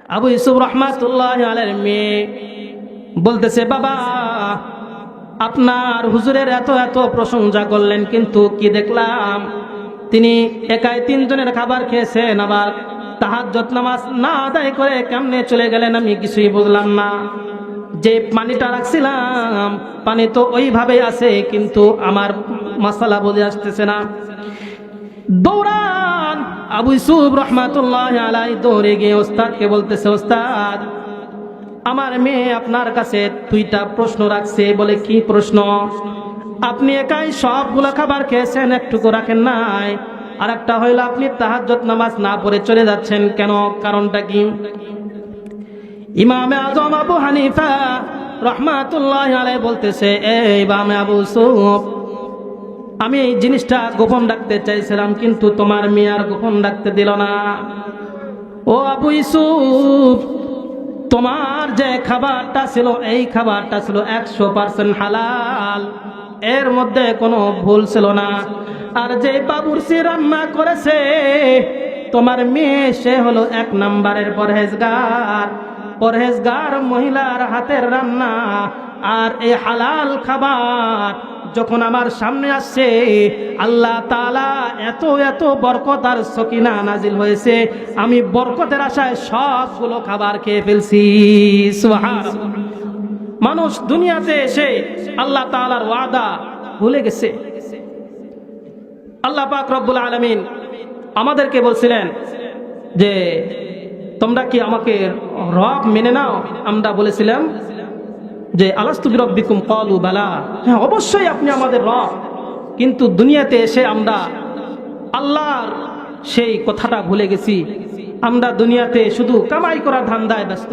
আবু ইউসুফ রহমাতুল্লাহ আলাইহির মেয়ে বলতেছে, বাবা আপনার হুজুরের এত এত প্রশংসা করলেন, কিন্তু কি দেখলাম তিনি একাই 3 জনের খাবার খেয়েছেন, আবার তাহাজ্জুদ নামাজ না আদায় করে কেমনে চলে গেলেন আমি কিছুই বুঝলাম না। যে পানিটা রাখছিলাম পানি তো ওইভাবেই আছে, কিন্তু আমার মাসালা বুঝে আসতেছে না। দৌড়ান আবু ইউসুফ রহমাতুল্লাহ আলাইহি দৌড়ে গিয়ে ওস্তাদকে বলতেছে, ওস্তাদ আমার মেয়ে আপনার কাছে 2টা প্রশ্ন রাখছে। বলে, কি প্রশ্ন? আপনি একাই সবগুলো খাবার খেয়েছেন, একটুকু রাখেন নাই। আর একটা হইল আপনি তাহাজ্জুদ নামাজ না পড়ে চলে যাচ্ছেন কেন, কারণটা কি? ইমামে আজম আবু হানিফা রহমাতুল্লাহ আলাইহি বলতেছে, এই ইমামে আবু ইউসুফ, আমি এই জিনিসটা গোপন রাখতে চাইছিলাম, কিন্তু তোমার মেয়ে আর গোপন রাখতে দিল না। ও আবু ইউসুফ, তোমার যে খাবারটা ছিল এই খাবারটা ছিল 100% হালাল, এর মধ্যে কোনো ভুল ছিল না। আর যে বাবুর্চি রান্না করেছে তোমার মেয়ে, সে হলো 1 নম্বরের পরহেজগার মহিলার হাতের রান্না। আর এই হালাল খাবার যখন আমার সামনে আসছে, আল্লাহ তাআলা এত এত বরকত আর সকিনা নাজিল হয়েছে, আমি বরকতের আশায় সবগুলো খাবার খেয়ে ফেলছি। সুবহানাল্লাহ। মানুষ দুনিয়াতে এসে আল্লাহ তাআলার ওয়াদা ভুলে গেছে। আল্লাহ পাক রব্বুল আলামিন আমাদেরকে বলছিলেন যে তোমরা কি আমাকে রব মেনে নাও? আমরা বলেছিলাম যে আলাস্তু বিরব্বিকুম ক্বালু বালা, হ্যাঁ অবশ্যই আপনি আমাদের রব। কিন্তু দুনিয়াতে এসে আমরা আল্লাহর সেই কথাটা ভুলে গেছি। আমরা দুনিয়াতে শুধু কামাই করার ধান্দায় ব্যস্ত,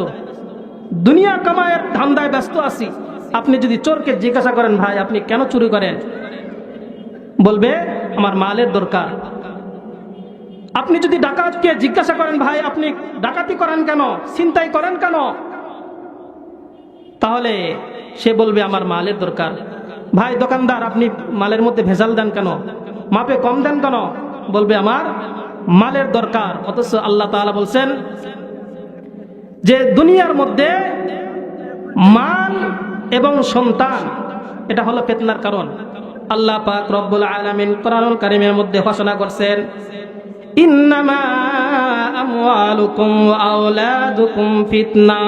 দুনিয়া কামাইয়ের ধান্দায় ব্যস্ত আছি। আপনি যদি চোরকে জিজ্ঞাসা করেন, ভাই আপনি কেন চুরি করেন, বলবে আমার মালের দরকার। আপনি যদি ডাকাতকে জিজ্ঞাসা করেন, ভাই আপনি ডাকাতি করেন কেন, ছিনতাই করেন কেন, তাহলে সে বলবে আমার মালের দরকার। ভাই দোকানদার, আপনি মালের মধ্যে ভেজাল দেন কেন, মাপে কম দেন কেন, বলবে আমার মালের দরকার। অথচ আল্লাহ তাআলা বলছেন যে দুনিয়ার মধ্যে মাল এবং সন্তান এটা হলো ফিতনার কারণ। আল্লাহ পাক রব্বুল আলামিন কোরআনুল কারীমের মধ্যে ঘোষণা করছেন, ইন্নামা আমওয়ালুকুম ওয়া আওলাদুকুম ফিতনা।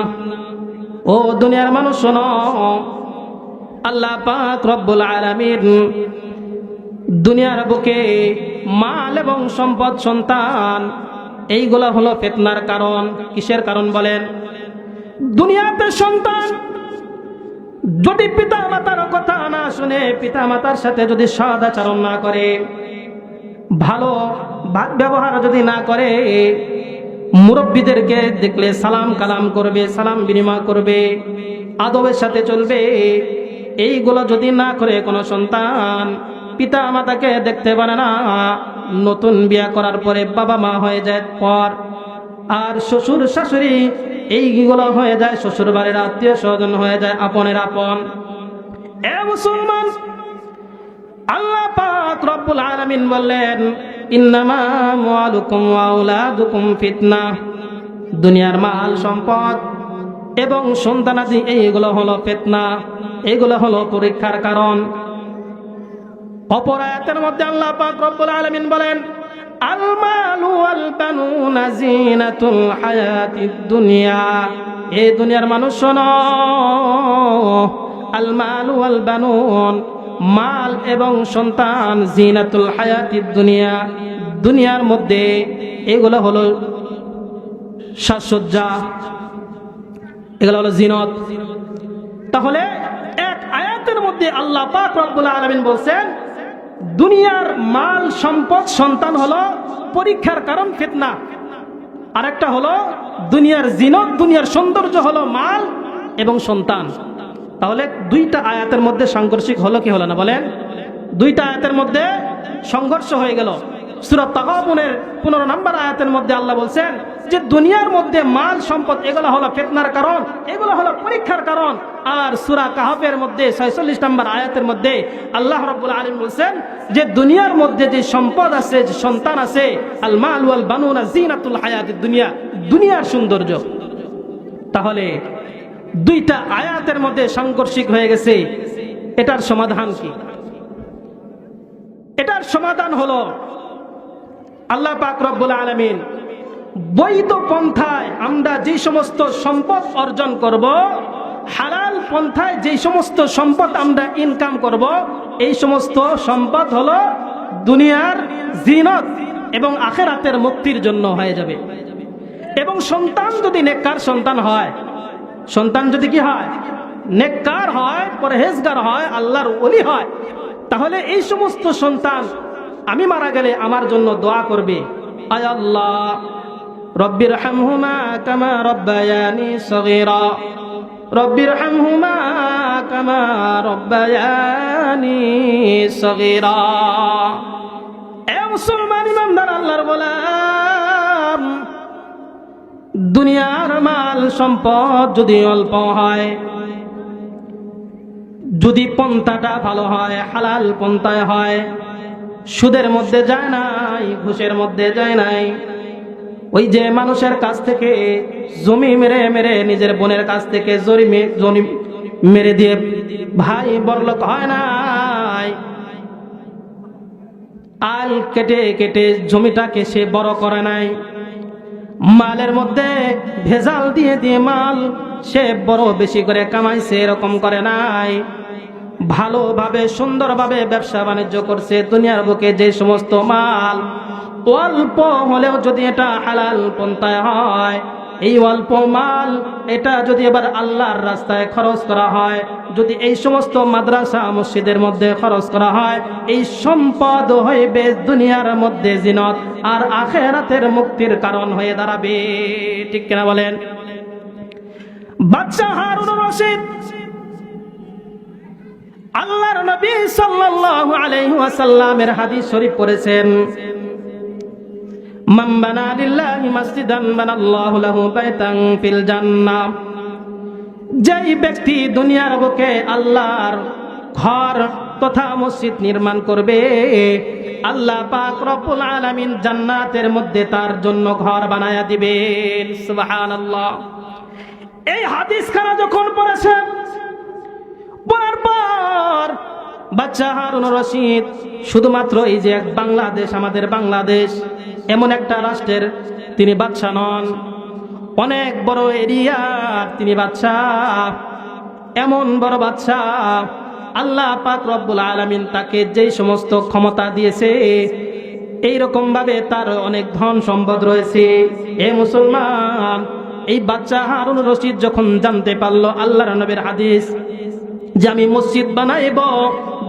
ও দুনিয়ার মানুষ শোনো, আল্লাহ পাক রব্বুল আলামিন দুনিয়ার বুকে মাল এবং সম্পদ, সন্তান, এইগুলা হলো ফিতনার কারণ। কিসের কারণ বলেন? দুনিয়াতে সন্তান যদি পিতা মাতার কথা না শুনে, পিতা মাতার সাথে যদি সদাচরণ না করে, ভালো ব্যবহার যদি না করে, মুরব্বীদেরকে দেখলে সালাম কালাম করবে, সালাম বিনিময় করবে, আদবের সাথে চলবে, এইগুলো যদি না করে কোনো সন্তান, পিতা মাতাকে দেখতে পারে না। নতুন বিয়া করার পরে বাবা মা হয়ে যায় পর, আর শ্বশুর শাশুড়ি এইগুলো হয়ে যায় শ্বশুর বাড়ির আত্মীয় স্বজন, হয়ে যায় আপনের আপন। এ মুসলমান, আল্লাহ পাক রব্বুল আলামিন বললেন, ইন্নামা আমওয়ালুকুম ওয়া আওলাদুকুম ফিতনা। দুনিয়ার মাল সম্পদ এবং সন্তানাদি এইগুলো হলো ফিতনা, এইগুলো হলো পরীক্ষার কারণ। অপর আয়াতের মধ্যে আল্লাহ পাক রব্বুল আলামিন বলেন, আল মালু ওয়াল বানুনা জিনাতুল হায়াতিদ দুনিয়া। এই দুনিয়ার মানুষ শোনো, আল মালু ওয়াল বানুন, মাল এবং সন্তান, জিনাতুল হায়াতিদ দুনিয়া, দুনিয়ার মধ্যে এগুলো হলো সাজসজ্জা, এগুলো হলো জিনত। তাহলে এক আয়াতের মধ্যে আল্লাহ পাক রব্বুল আলামিন বলছেন দুনিয়ার মাল সম্পদ সন্তান হলো পরীক্ষার কারণ, ফিতনা। আরেকটা হলো দুনিয়ার জিনত, দুনিয়ার সৌন্দর্য হলো মাল এবং সন্তান। তাহলে 2টা আয়াতের মধ্যে সাংঘর্ষিক হলো কি হলো না বলেন? 2টা আয়াতের মধ্যে সংঘর্ষ হয়ে গেল। সূরা তাগাবুনের 15 নম্বর আয়াতের মধ্যে আল্লাহ বলছেন যে দুনিয়ার মধ্যে মাল সম্পদ এগুলো হলো ফিতনার কারণ, এগুলো হলো পরীক্ষার কারণ। আর সূরা কাহফের মধ্যে 46 নম্বর আয়াতের মধ্যে আল্লাহ রাব্বুল আলামিন বলছেন যে দুনিয়ার মধ্যে যে সম্পদ আছে, যে সন্তান আছে, আল মাল ওয়াল বানুনা জিনাতুল হায়াতিদ দুনিয়া, দুনিয়ার সৌন্দর্য। তাহলে দুইটা আয়াতের মধ্যে সাংঘর্ষিক হয়ে গেছে। এটার সমাধান কি? এটার সমাধান হলো আল্লাহ পাক রব্বুল আলামিন বৈধ পন্থায় আমরা যে সমস্ত সম্পদ অর্জন করব, হালাল পন্থায় যে সমস্ত সম্পদ আমরা ইনকাম করব, এই সমস্ত সম্পদ হলো দুনিয়ার জিনত এবং আখিরাতের মুক্তির জন্য হয়ে যাবে। এবং সন্তান যদি নেককার সন্তান হয়, সন্তান যদি কি হয়? নেককার হয়, পরহেজগার হয়, আল্লাহর ওলি হয়, তাহলে এই সমস্ত সন্তান আমি মারা গেলে আমার জন্য দোয়া করবে, আয় আল্লাহ রব্বির হামহুমা কামা রব্বায়ানি সগীরা, রব্বির হামহুমা কামা রব্বায়ানি সগীরা। এ মুসলমান ইমানদার আল্লাহর গোলাম, দুনিয়ার মাল সম্পদ যদি অল্প হয়, যদি পন্থাটা ভালো হয়, হালাল পন্থায় হয়, সুদের মধ্যে যায় নাই, ঘুষের মধ্যে যায় নাই, ওই যে মানুষের কাছ থেকে জমি মেরে মেরে নিজের বোনের কাছ থেকে জমি মেরে দিয়ে ভাই বড়লোক হয় নাই, আল কেটে কেটে জমিটাকে সে বড় করে নাই, মালের মধ্যে ভেজাল দিয়ে দিয়ে মাল সে বড় বেশি করে কামাইছে, এরকম করে নাই, ভালোভাবে সুন্দরভাবে ব্যবসা বাণিজ্য করছে। দুনিয়ার বুকে যে সমস্ত মাল অল্প হলেও যদি এটা হালাল পন্থায় হয়, এই অল্প মাল এটা যদি এবার আল্লাহর রাস্তায় খরচ করা হয়, যদি এই সমস্ত মাদ্রাসা মসজিদের মধ্যে খরচ করা হয়, এই সম্পদ হইবে দুনিয়ার মধ্যে জিনত আর আখিরাতের মুক্তির কারণ হয়ে দাঁড়াবে। ঠিক কিনা বলেন? বাদশা হারুন রশিদ আল্লাহর নবী সাল্লাল্লাহু আলাইহি ওয়াসাল্লামের হাদিস শরীফ পড়েছেন, মান বানা লিল্লাহি মাসজিদান বানাল্লাহু লাহু বাইতান ফিল জান্নাহ। যেই ব্যক্তি দুনিয়ার বুকে আল্লাহর ঘর তথা মসজিদ নির্মাণ করবে, আল্লাহ পাক রব্বুল আলামিন জান্নাতের মধ্যে তার জন্য ঘর বানায়া দিবেন। সুবহানাল্লাহ। এই হাদিসখানা যখন পড়েছেন, পড়ার পর বাদশা হারুন রশিদ শুধুমাত্র এই যে এক বাংলাদেশ, আমাদের বাংলাদেশ এমন একটা রাষ্ট্রের তিনি বাদশা নন, অনেক বড় এরিয়ার তিনি বাদশা, এমন বড় বাদশা আল্লাহ পাক রব্বুল আলামিন তাকে যেই সমস্ত ক্ষমতা দিয়েছে, এইরকম ভাবে তার অনেক ধন সম্পদ রয়েছে। এ মুসলমান, এই বাদশা হারুন রশিদ যখন জানতে পারলো আল্লাহর নবীর হাদিস যে আমি মসজিদ বানাইব,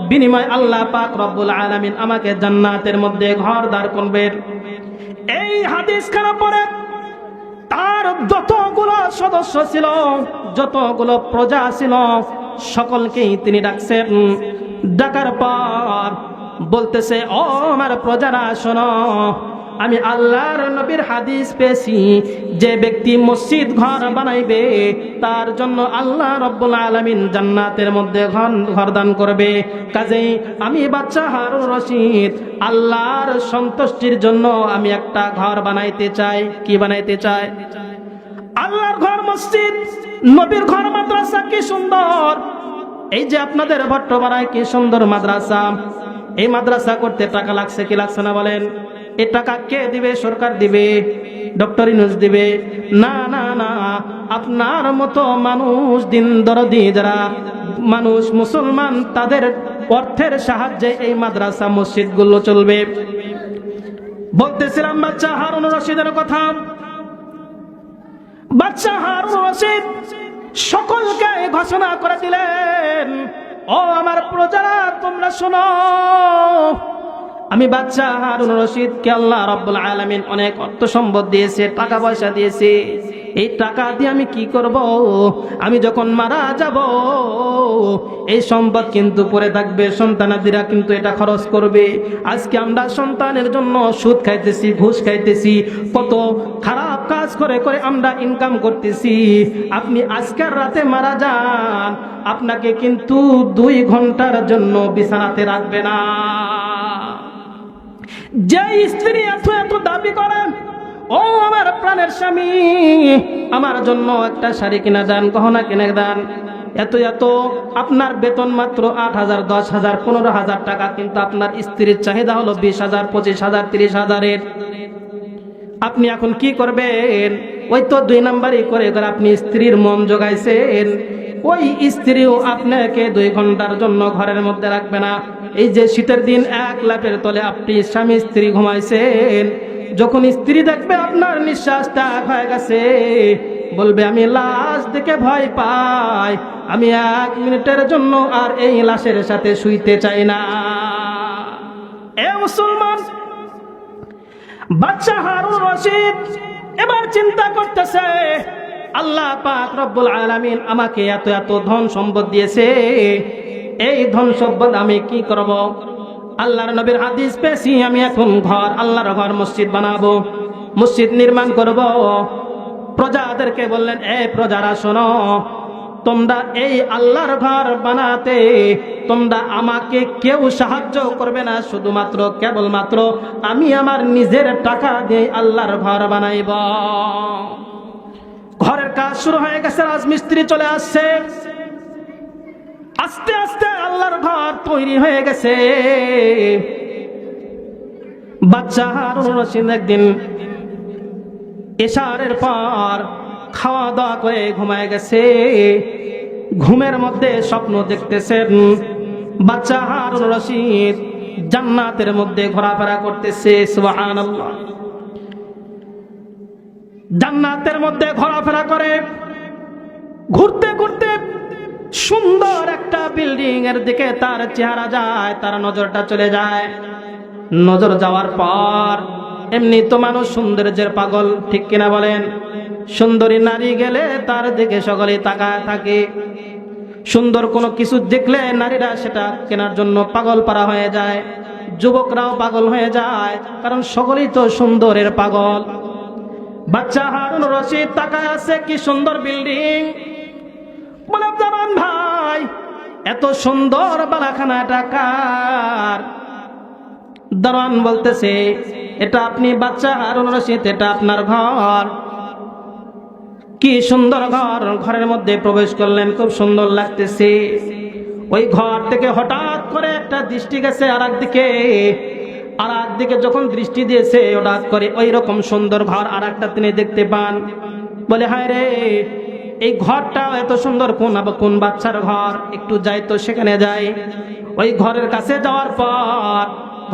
বিনিময় আল্লাহ পাক রব্বুল আলামিন আমাকে জান্নাতের মধ্যে ঘর দাঁড় করবেন, এই হাদিস খানা পড়ে তার যতগুলো সদস্য ছিল, যতগুলো প্রজা ছিল, সকলকেই তিনি ডাকছেন। ডাকার পর বলতেছে, ও আমার প্রজারা শোনো, আমি আল্লাহর নবীর হাদিস পেয়েছি, যে ব্যক্তি মসজিদ ঘর বানাইবে তার জন্য আল্লাহ রব্বুল আলামিন জান্নাতের মধ্যে ঘর দান করবে। কাজেই আমি বাদশা হারুন রশিদ আল্লাহর সন্তুষ্টির জন্য আমি একটা ঘর বানাইতে চাই। কি বানাইতে চাই? আল্লাহর ঘর, মসজিদ, নবীর ঘর, মাদ্রাসা। কি সুন্দর! এই যে আপনাদের ভট্টপাড়ায় কি সুন্দর মাদ্রাসা, এই মাদ্রাসা করতে টাকা লাগছে কি লাগছে না বলেন? এই টাকা কে দিবে? সরকার দিবে, ডক্টর ইউনূস দিবে? না না না, আপনার মতো মানুষ, দিন দরদি যারা মানুষ, মুসলমান, তাদের অর্থের সাহায্যে এই মাদ্রাসা মসজিদগুলো চলবে। বলতেছিলাম বাদশা হারুন রশিদের কথা। বাদশা হারুন রশিদ সকলকে ঘোষণা করে দিলেন, ও আমার প্রজারা তোমরা শোনো, আমি বাদশা হারুন রশিদকে আল্লাহ রাব্বুল আলামিন অনেক অর্থ সম্পদ দিয়েছে, টাকা পয়সা দিয়েছে। এই টাকা দিয়ে আমি কি করব? আমি যখন মারা যাব এই সম্পদ কিন্তু পড়ে থাকবে, সন্তানাদিরা কিন্তু এটা খরচ করবে। আজকে আমরা সন্তানের জন্য সুদ খাইতেছি, ঘুষ খাইতেছি, কত খারাপ কাজ করে করে আমরা ইনকাম করতেছি। আপনি আজকের রাতে মারা যান, আপনাকে কিন্তু 2 ঘন্টার জন্য বিছানাতে রাখবে না। যে স্ত্রী এত এত দাবি করেন, ও আমার প্রাণের স্বামী, আমার জন্য একটা শাড়ি কিনে দেন, গহনা কিনে দেন। এত এত আপনার বেতন মাত্র 8,000, 10,000, 15,000 টাকা, কিন্তু আপনার স্ত্রীর চাহিদা হলো 20,000, 25,000, 30,000-এর। আপনি এখন কি করবেন? ওই তো 2 নাম্বারই করে আপনি স্ত্রীর মন জোগাইছেন। ওই স্ত্রীও আপনাকে 2 ঘন্টার জন্য ঘরের মধ্যে রাখবে না। এই যে শীতের দিন এক লাফের তলে আপনি স্বামী স্ত্রী ঘুমাইছেন, যখন স্ত্রী দেখবে আপনার নিঃশ্বাসটা হয়ে গেছে, বলবে আমি লাশ দেখে ভয় পাই, আমি 1 মিনিটের জন্য আর এই লাশের সাথে শুইতে চাই না। এ মুসলমান, বাদশা হারুন রশিদ এবার চিন্তা করতেছে, আল্লাহ পাক রব্বুল আলামিন আমাকে এত এত ধন সম্পদ দিয়েছে, এই ধন সম্পদ আমি কি করব? আল্লাহর নবীর হাদিস পেয়েছি, আমি এখন ঘর, আল্লাহর ঘর, মসজিদ বানাবো, মসজিদ নির্মাণ করব। প্রজাদেরকে বললেন, এ প্রজারা শোনো, তোমরা এই আল্লাহর ঘর বানাতে তোমরা আমাকে কেউ সাহায্য করবে না, শুধুমাত্র কেবলমাত্র আমি আমার নিজের টাকা দিয়ে আল্লাহর ঘর বানাইব। ঘরের কাজ শুরু হয়ে গেছে, রাজমিস্ত্রি চলে আসছে, আস্তে আস্তে আল্লাহর ঘর তৈরি হয়ে গেছে। বাদশা হারুন রশিদ একদিন এশারের পর খাওয়া দাওয়া করে ঘুমায় গেছে। ঘুমের মধ্যে স্বপ্ন দেখতেছেন, বাদশা হারুন রশিদ জান্নাতের মধ্যে ঘোরাফেরা করতেছে। সুবহানাল্লাহ। জান্নাতের মধ্যে ঘোরাফেরা করে, ঘুরতে ঘুরতে সুন্দর একটা বিল্ডিং এর দিকে তার চেহারা যায়, তার নজরটা চলে যায়। নজর যাওয়ার পর, এমনি তো মানুষ সৌন্দর্যের পাগল, ঠিক কিনা বলেন? সুন্দরী নারী গেলে তার দিকে সকলে তাকায় থাকে। সুন্দর কোনো কিছু দেখলে নারীরা সেটা কেনার জন্য পাগল পারা হয়ে যায়, যুবকরাও পাগল হয়ে যায়, কারণ সকলেই তো সুন্দরের পাগল। বাদশা হারুন রশিদ তাকায় আছে, কি সুন্দর বিল্ডিং। বলে, দারোয়ান ভাই, এত সুন্দর বালাখানাটা কার? দারোয়ান বলতেছে, এটা আপনি বাদশা হারুন রশিদ, এটা আপনার ঘর। কি সুন্দর ঘর, ঘরের মধ্যে প্রবেশ করলেন, খুব সুন্দর লাগতেছে। ওই ঘর থেকে হঠাৎ করে একটা দৃষ্টি গেছে আর একদিকে যখন দৃষ্টি দিয়েছে, হঠাৎ করে ওই রকম সুন্দর ঘর আর একটা তিনি দেখতে পান। বলে, হায় রে, এই ঘরটা এত সুন্দর, কোন বাচ্চার ঘর, একটু যাই তো সেখানে যাই। ওই ঘরের কাছে যাওয়ার পর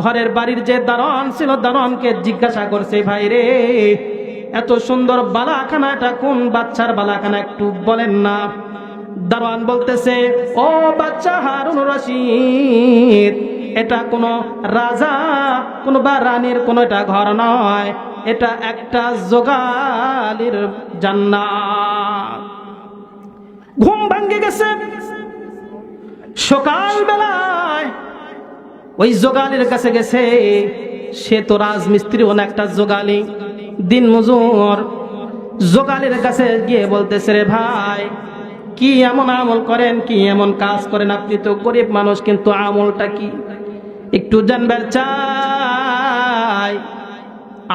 ঘরের বাড়ির যে দারোয়ান ছিল, দারোয়ানকে জিজ্ঞাসা করছে, ভাই রে, এত সুন্দর বালাখানাটা কোন বাচ্চার বালাখানা, একটু বলেন না। দারোয়ান বলতেছে, ও বাদশা হারুন রশিদ, এটা কোনো রাজা কোনো বা রানীর কোনো এটা ঘর নয়, এটা একটা জোগালির জান্নাত। ঘুম ভাঙ্গে গেছে। সকাল বেলায় ওই জোগালির কাছে গেছে। সে তো রাজমিস্ত্রি, অনেকটা জোগালি, দিন মজুর। জোগালির কাছে গিয়ে বলতেছে, রে ভাই, কি এমন আমল করেন, কি এমন কাজ করেন, আপনি তো গরিব মানুষ, কিন্তু আমলটা কি একটু জানবার চাই,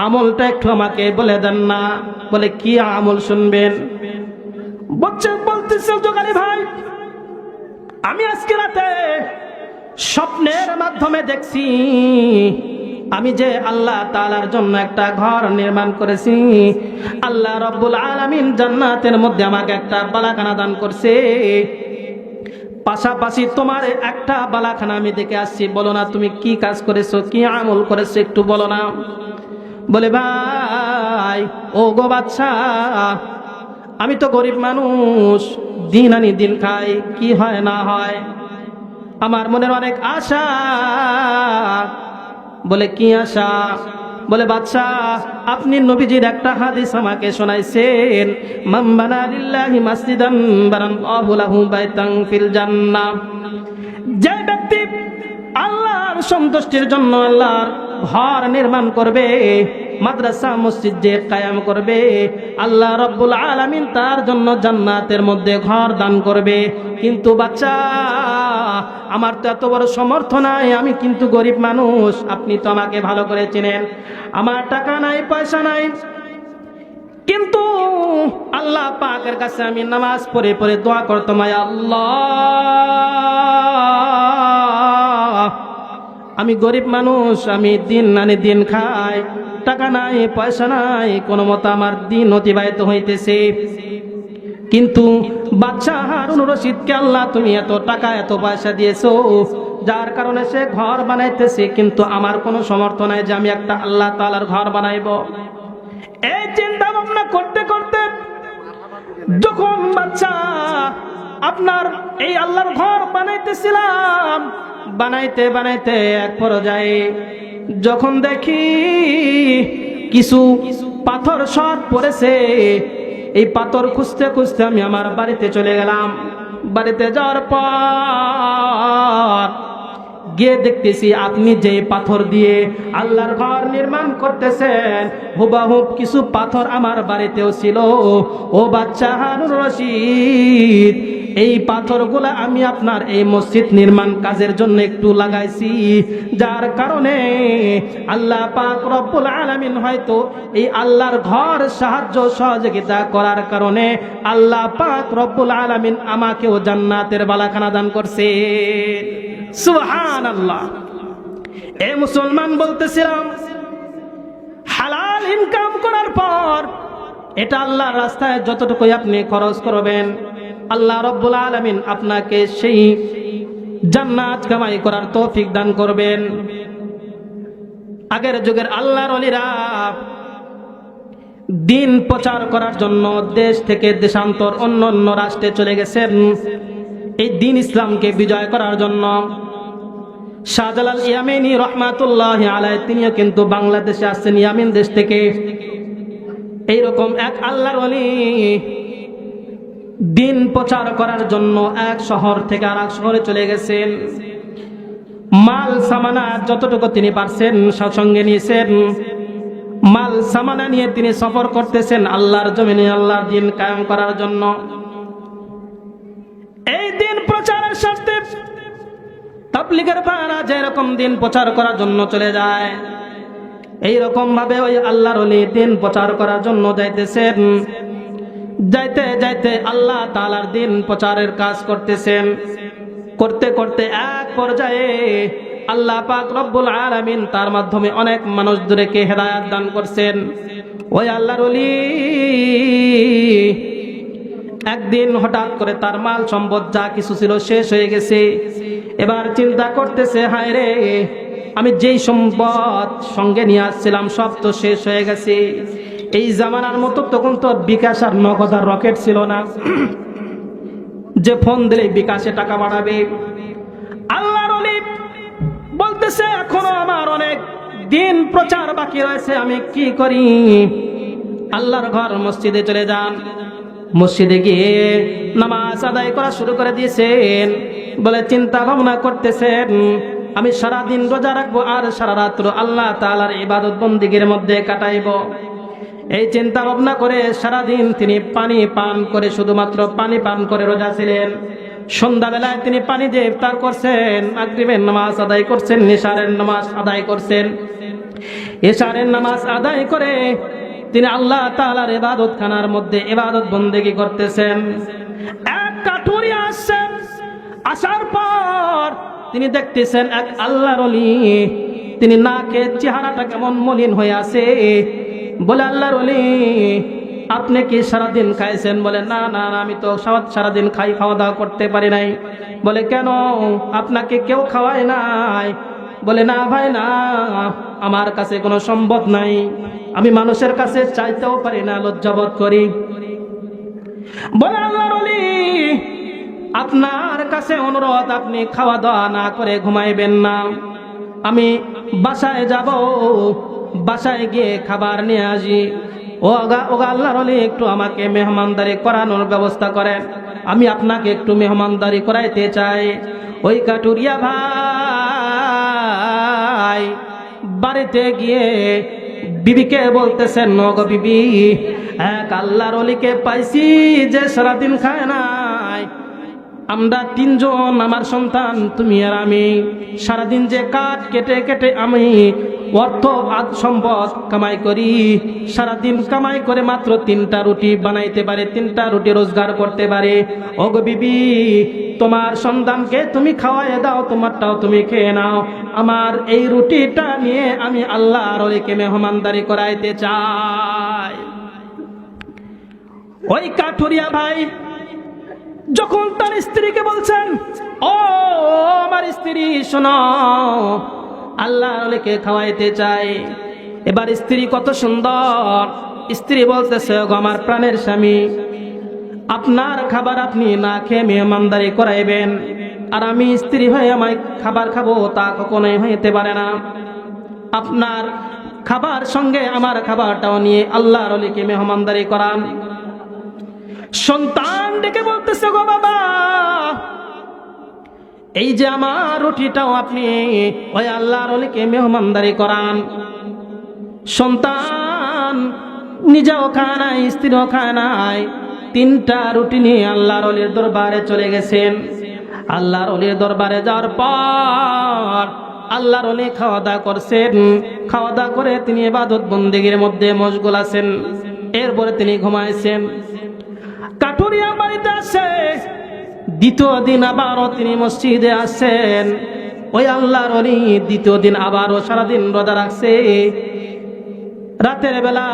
আমলটা একটু আমাকে বলে দেন না। বলে, কি আমল শুনবেন? বলতেছে জোগালি ভাই, আমি আজকে রাতে স্বপ্নের মাধ্যমে দেখছি আমি যে আল্লাহ তাআলার জন্য একটা ঘর নির্মাণ করেছি, আল্লাহ রব্বুল আলামিন জান্নাতের মধ্যে আমাকে একটা বালাখানা দান করছে, পাশাপাশি তোমার একটা বালাখানা আমি দেখে আসছি। বলো না তুমি কি কাজ করেছো, কি আমল করেছো, একটু বলো না। বলে, ভাই, ও গো বাদশা, আমি তো গরিব মানুষ, দিন আনি দিন খাই, কি হয় না হয়, আমার মনের অনেক আশা। বলে, কি আশা? বলে, বাদশা, আপনি নবীজির একটা হাদিস আমাকে শোনাইছেন, মান বানা লিল্লাহি মাসজিদান বানাল্লাহু লাহু বাইতান ফিল জান্নাহ। যে ব্যক্তি আল্লাহর সন্তুষ্টির জন্য আল্লাহর ঘর নির্মাণ করবে, মাদ্রাসা মসজিদ যে কায়েম করবে, আল্লাহ রব্বুল আলামিন তার জন্য জান্নাতের মধ্যে ঘর দান করবে। কিন্তু বাচ্চা, আমার তো এত বড় সমর্থ নাই, আমি কিন্তু গরিব মানুষ, আপনি তো আমাকে ভালো করে চেনেন, আমার টাকা নাই, পয়সা নাই, কিন্তু আল্লাহ পাকের কাছে আমি নামাজ পড়ে পড়ে দোয়া করতাম, আয় আল্লাহ, আমি গরিব মানুষ, আমি দিন আনি দিন খাই, টাকা নাই পয়সা নাই, কোনো মতো আমার দিন অতিবাহিত হইতেছে। কিন্তু বাদশা হারুন রশিদকে আল্লাহ তুমি এত টাকা এত পয়সা দিয়েছো, যার কারণে সে ঘর বানাইতেছে, কিন্তু আমার কোনো সমর্থ নাই যে আমি একটা আল্লাহ তাআলার ঘর বানাইব। এই চিন্তা ভাবনা করতে করতে যখন বাচ্চা আপনার এই আল্লাহর ঘর বানাইতেছিলাম, বানাইতে বানাইতে এক পর্যায়ে যখন দেখি কিছু পাথর শর্ট পড়েছে, এই পাথর খুঁজতে খুঁজতে আমি আমার বাড়িতে চলে গেলাম। বাড়িতে যাওয়ার পর গিয়ে দেখতেছি আপনি যে পাথর দিয়ে আল্লাহর ঘর নির্মাণ করতেছেন, হুবাহুব কিছু পাথর আমার বাড়িতেও ছিল। ও বাচ্চা হারুন রশিদ, এই পাথরগুলা আমি আপনার এই মসজিদ নির্মাণ কাজের জন্য একটু লাগাইছি, যার কারণে আল্লাহ পাক রব্বুল আলামিন হয়তো এই আল্লাহর ঘর সাহায্য সহযোগিতা করার কারণে আল্লাহ পাক রব্বুল আলামিন আমাকেও জান্নাতের বালাখানা দান করছে। সুবহানাল্লাহ। এ মুসলমান বলতেছিলাম, হালাল ইনকাম করার পর এটা আল্লাহর রাস্তায় যতটুকুই আপনি খরচ করবেন, আল্লাহ রব্বুল আলামিন আপনাকে সেই জান্নাত কামাই করার তৌফিক দান করবেন। আগের যুগের আল্লাহর ওলিরা দিন প্রচার করার জন্য দেশ থেকে দেশান্তর অন্য অন্য রাষ্ট্রে চলে গেছেন এই দিন ইসলামকে বিজয় করার জন্য। শাহজালাল ইয়ামেনি রহমাতুল্লাহি আলাইহি তিনিও কিন্তু বাংলাদেশে আসছেন ইয়ামিন দেশ থেকে। এইরকম এক আল্লাহর ওলি দিন প্রচার করার জন্য এক শহর থেকে আরেক শহরে চলে গেছেন। মাল সামানা যতটুকু তিনি পারছেন সঙ্গে নিয়েছেন, মাল সামানা নিয়ে তিনি সফর করতেছেন আল্লাহর জমিনে আল্লাহর দিন কায়েম করার জন্য। এই দিন প্রচারের স্বার্থে তাবলীগের ভাইরা যেরকম দিন প্রচার করার জন্য চলে যায়, এইরকম ভাবে ওই আল্লাহর ওলি দিন প্রচার করার জন্য যাইতেছেন। যাইতে যাইতে আল্লাহ তাআলার দিন প্রচারের কাজ করতেছেন। করতে করতে এক পর্যায়ে আল্লাহ পাক রব্বুল আলামিন তার মাধ্যমে অনেক মানুষদেরকে হেদায়েত দান করছেন। ওই আল্লাহর ওলি একদিন হঠাৎ করে তার মাল সম্পদ যা কিছু ছিল শেষ হয়ে গেছে। এবার চিন্তা করতেছে, হায় রে, আমি যেই সম্পদ সঙ্গে নিয়ে আসছিলাম সব তো শেষ হয়ে গেছে। এই জামানার মতো তখন তো বিকাশ আর নগদ আর রকেট ছিল না যে ফোন দিলে বিকাশে টাকা বাড়াবে। আল্লাহর ওলি বলতেছে, এখনো আমার অনেক দিন প্রচার বাকি রয়েছে, আমি কি করি? আল্লাহর ঘর মসজিদে চলে যান। মসজিদে গিয়ে নামাজ আদায় করা শুরু করে দিয়েছেন। বলে চিন্তা ভাবনা করতেছেন, আমি সারাদিন রোজা রাখবো আর সারা রাত্র আল্লাহ তাআলার ইবাদত বন্দেগীর মধ্যে কাটাইব। এই চিন্তা ভাবনা করে সারাদিন তিনি পানি পান করে, শুধুমাত্র পানি পান করে রোজা ছিলেন। সন্ধ্যাবেলায় তিনি পানি দিয়ে ইফতার করছেন, মাগরিবের নামাজ আদায় করছেন, ইশারের নামাজ আদায় করছেন। ইশারের নামাজ আদায় করে তিনি আল্লাহ তাআলার ইবাদত খানার মধ্যে ইবাদত বন্দেগী করতেছেন। এক কাঠুরিয়া আসছেন, আসার পর তিনি দেখতেছেন এক আল্লাহর ওলি, তিনি না খেয়ে চেহারাটা কেমন মলিন হয়ে আছে। বলে, আল্লাহর ওলি, আপনি কি সারাদিন খাইছেন? বলে, না না, আমি তো সারাদিন খাওয়া দাওয়া করতে পারি নাই। বলে, কেন, আপনাকে কেউ খাওয়ায় নাই? বলে, না ভাই না, আমার কাছে কোনো সম্পদ নাই, আমি মানুষের কাছে চাইতেও পারি না, লজ্জাবোধ করি। বলে, আল্লাহর ওলি, আপনার কাছে অনুরোধ, আপনি খাওয়া দাওয়া না করে ঘুমাইবেন না, আমি বাসায় যাব, বাসায় গিয়ে খাবার নিয়ে আসি। ওগা আল্লাহর ওলি, একটু আমাকে মেহমানদারি করানোর ব্যবস্থা করেন, আমি আপনাকে একটু মেহমানদারি করাইতে চাই। ওই কাটুরিয়া ভাই বাড়িতে গিয়ে বিবিকে বলতেছেন, নগো বিবি, এক আল্লাহর ওলিকে পাইছি যে সারাদিন খায় নাই। আমরা তিনজন, আমার সন্তান, তুমি আর আমি, সারাদিন যে কাঠ কেটে কেটে আমি অর্থ সম্পদ কামাই করি, সারাদিন কামাই করে মাত্র 3টা রুটি বানাইতে পারে, 3টা রুটি রোজগার করতে পারে। ওগো বিবি, তোমার সন্তানকে তুমি খাওয়াইয়ে দাও, তোমারটাও তুমি খেয়ে নাও। আমার এই রুটিটা নিয়ে আমি আল্লাহর ওলিকে মেহমানদারি করাইতে চাই। ওই কাঠুরিয়া ভাই যখন তার স্ত্রীকে বলছেন, ও আমার স্ত্রী শোনো, আল্লাহর ওলিকে খাওয়াইতে চাই। এবার স্ত্রী কত সুন্দর, স্ত্রী বলতেছে, গো আমার প্রাণের স্বামী, আপনার খাবার আপনি না খেয়ে মেহমানদারি করাইবেন, আর আমি স্ত্রী হয়ে আমায় খাবার খাবো, তা কখনোই হইতে পারে না। আপনার খাবার সঙ্গে আমার খাবারটাও নিয়ে আল্লাহর ওলিকে মেহমানদারি করান। সন্তান ডেকে বলতেছে, গো বাবা, এই যে আমার রুটিটাও আপনি ওই আল্লাহর ওলিকে মেহমানদারি করান। সন্তান নিজেও খায় নাই, স্ত্রীও খায় নাই, 3টা রুটি নিয়ে আল্লাহর ওলির দরবারে চলে গেছেন। আল্লাহর ওলির দরবারে যাওয়ার পর আল্লাহর ওলি খাওয়া দাওয়া করছেন। খাওয়া দাওয়া করে তিনি ইবাদত বন্দেগীর মধ্যে মশগুল আছেন। এরপরে তিনি ঘুমাইছেন। কাঠুরিয়া বাড়িতে আসে, দ্বিতীয় দিন আবারও তিনি মসজিদে আসেন। ওই আল্লাহর ওলি দ্বিতীয় দিন আবারও সারাদিন রোজা রাখছে। রাতের বেলা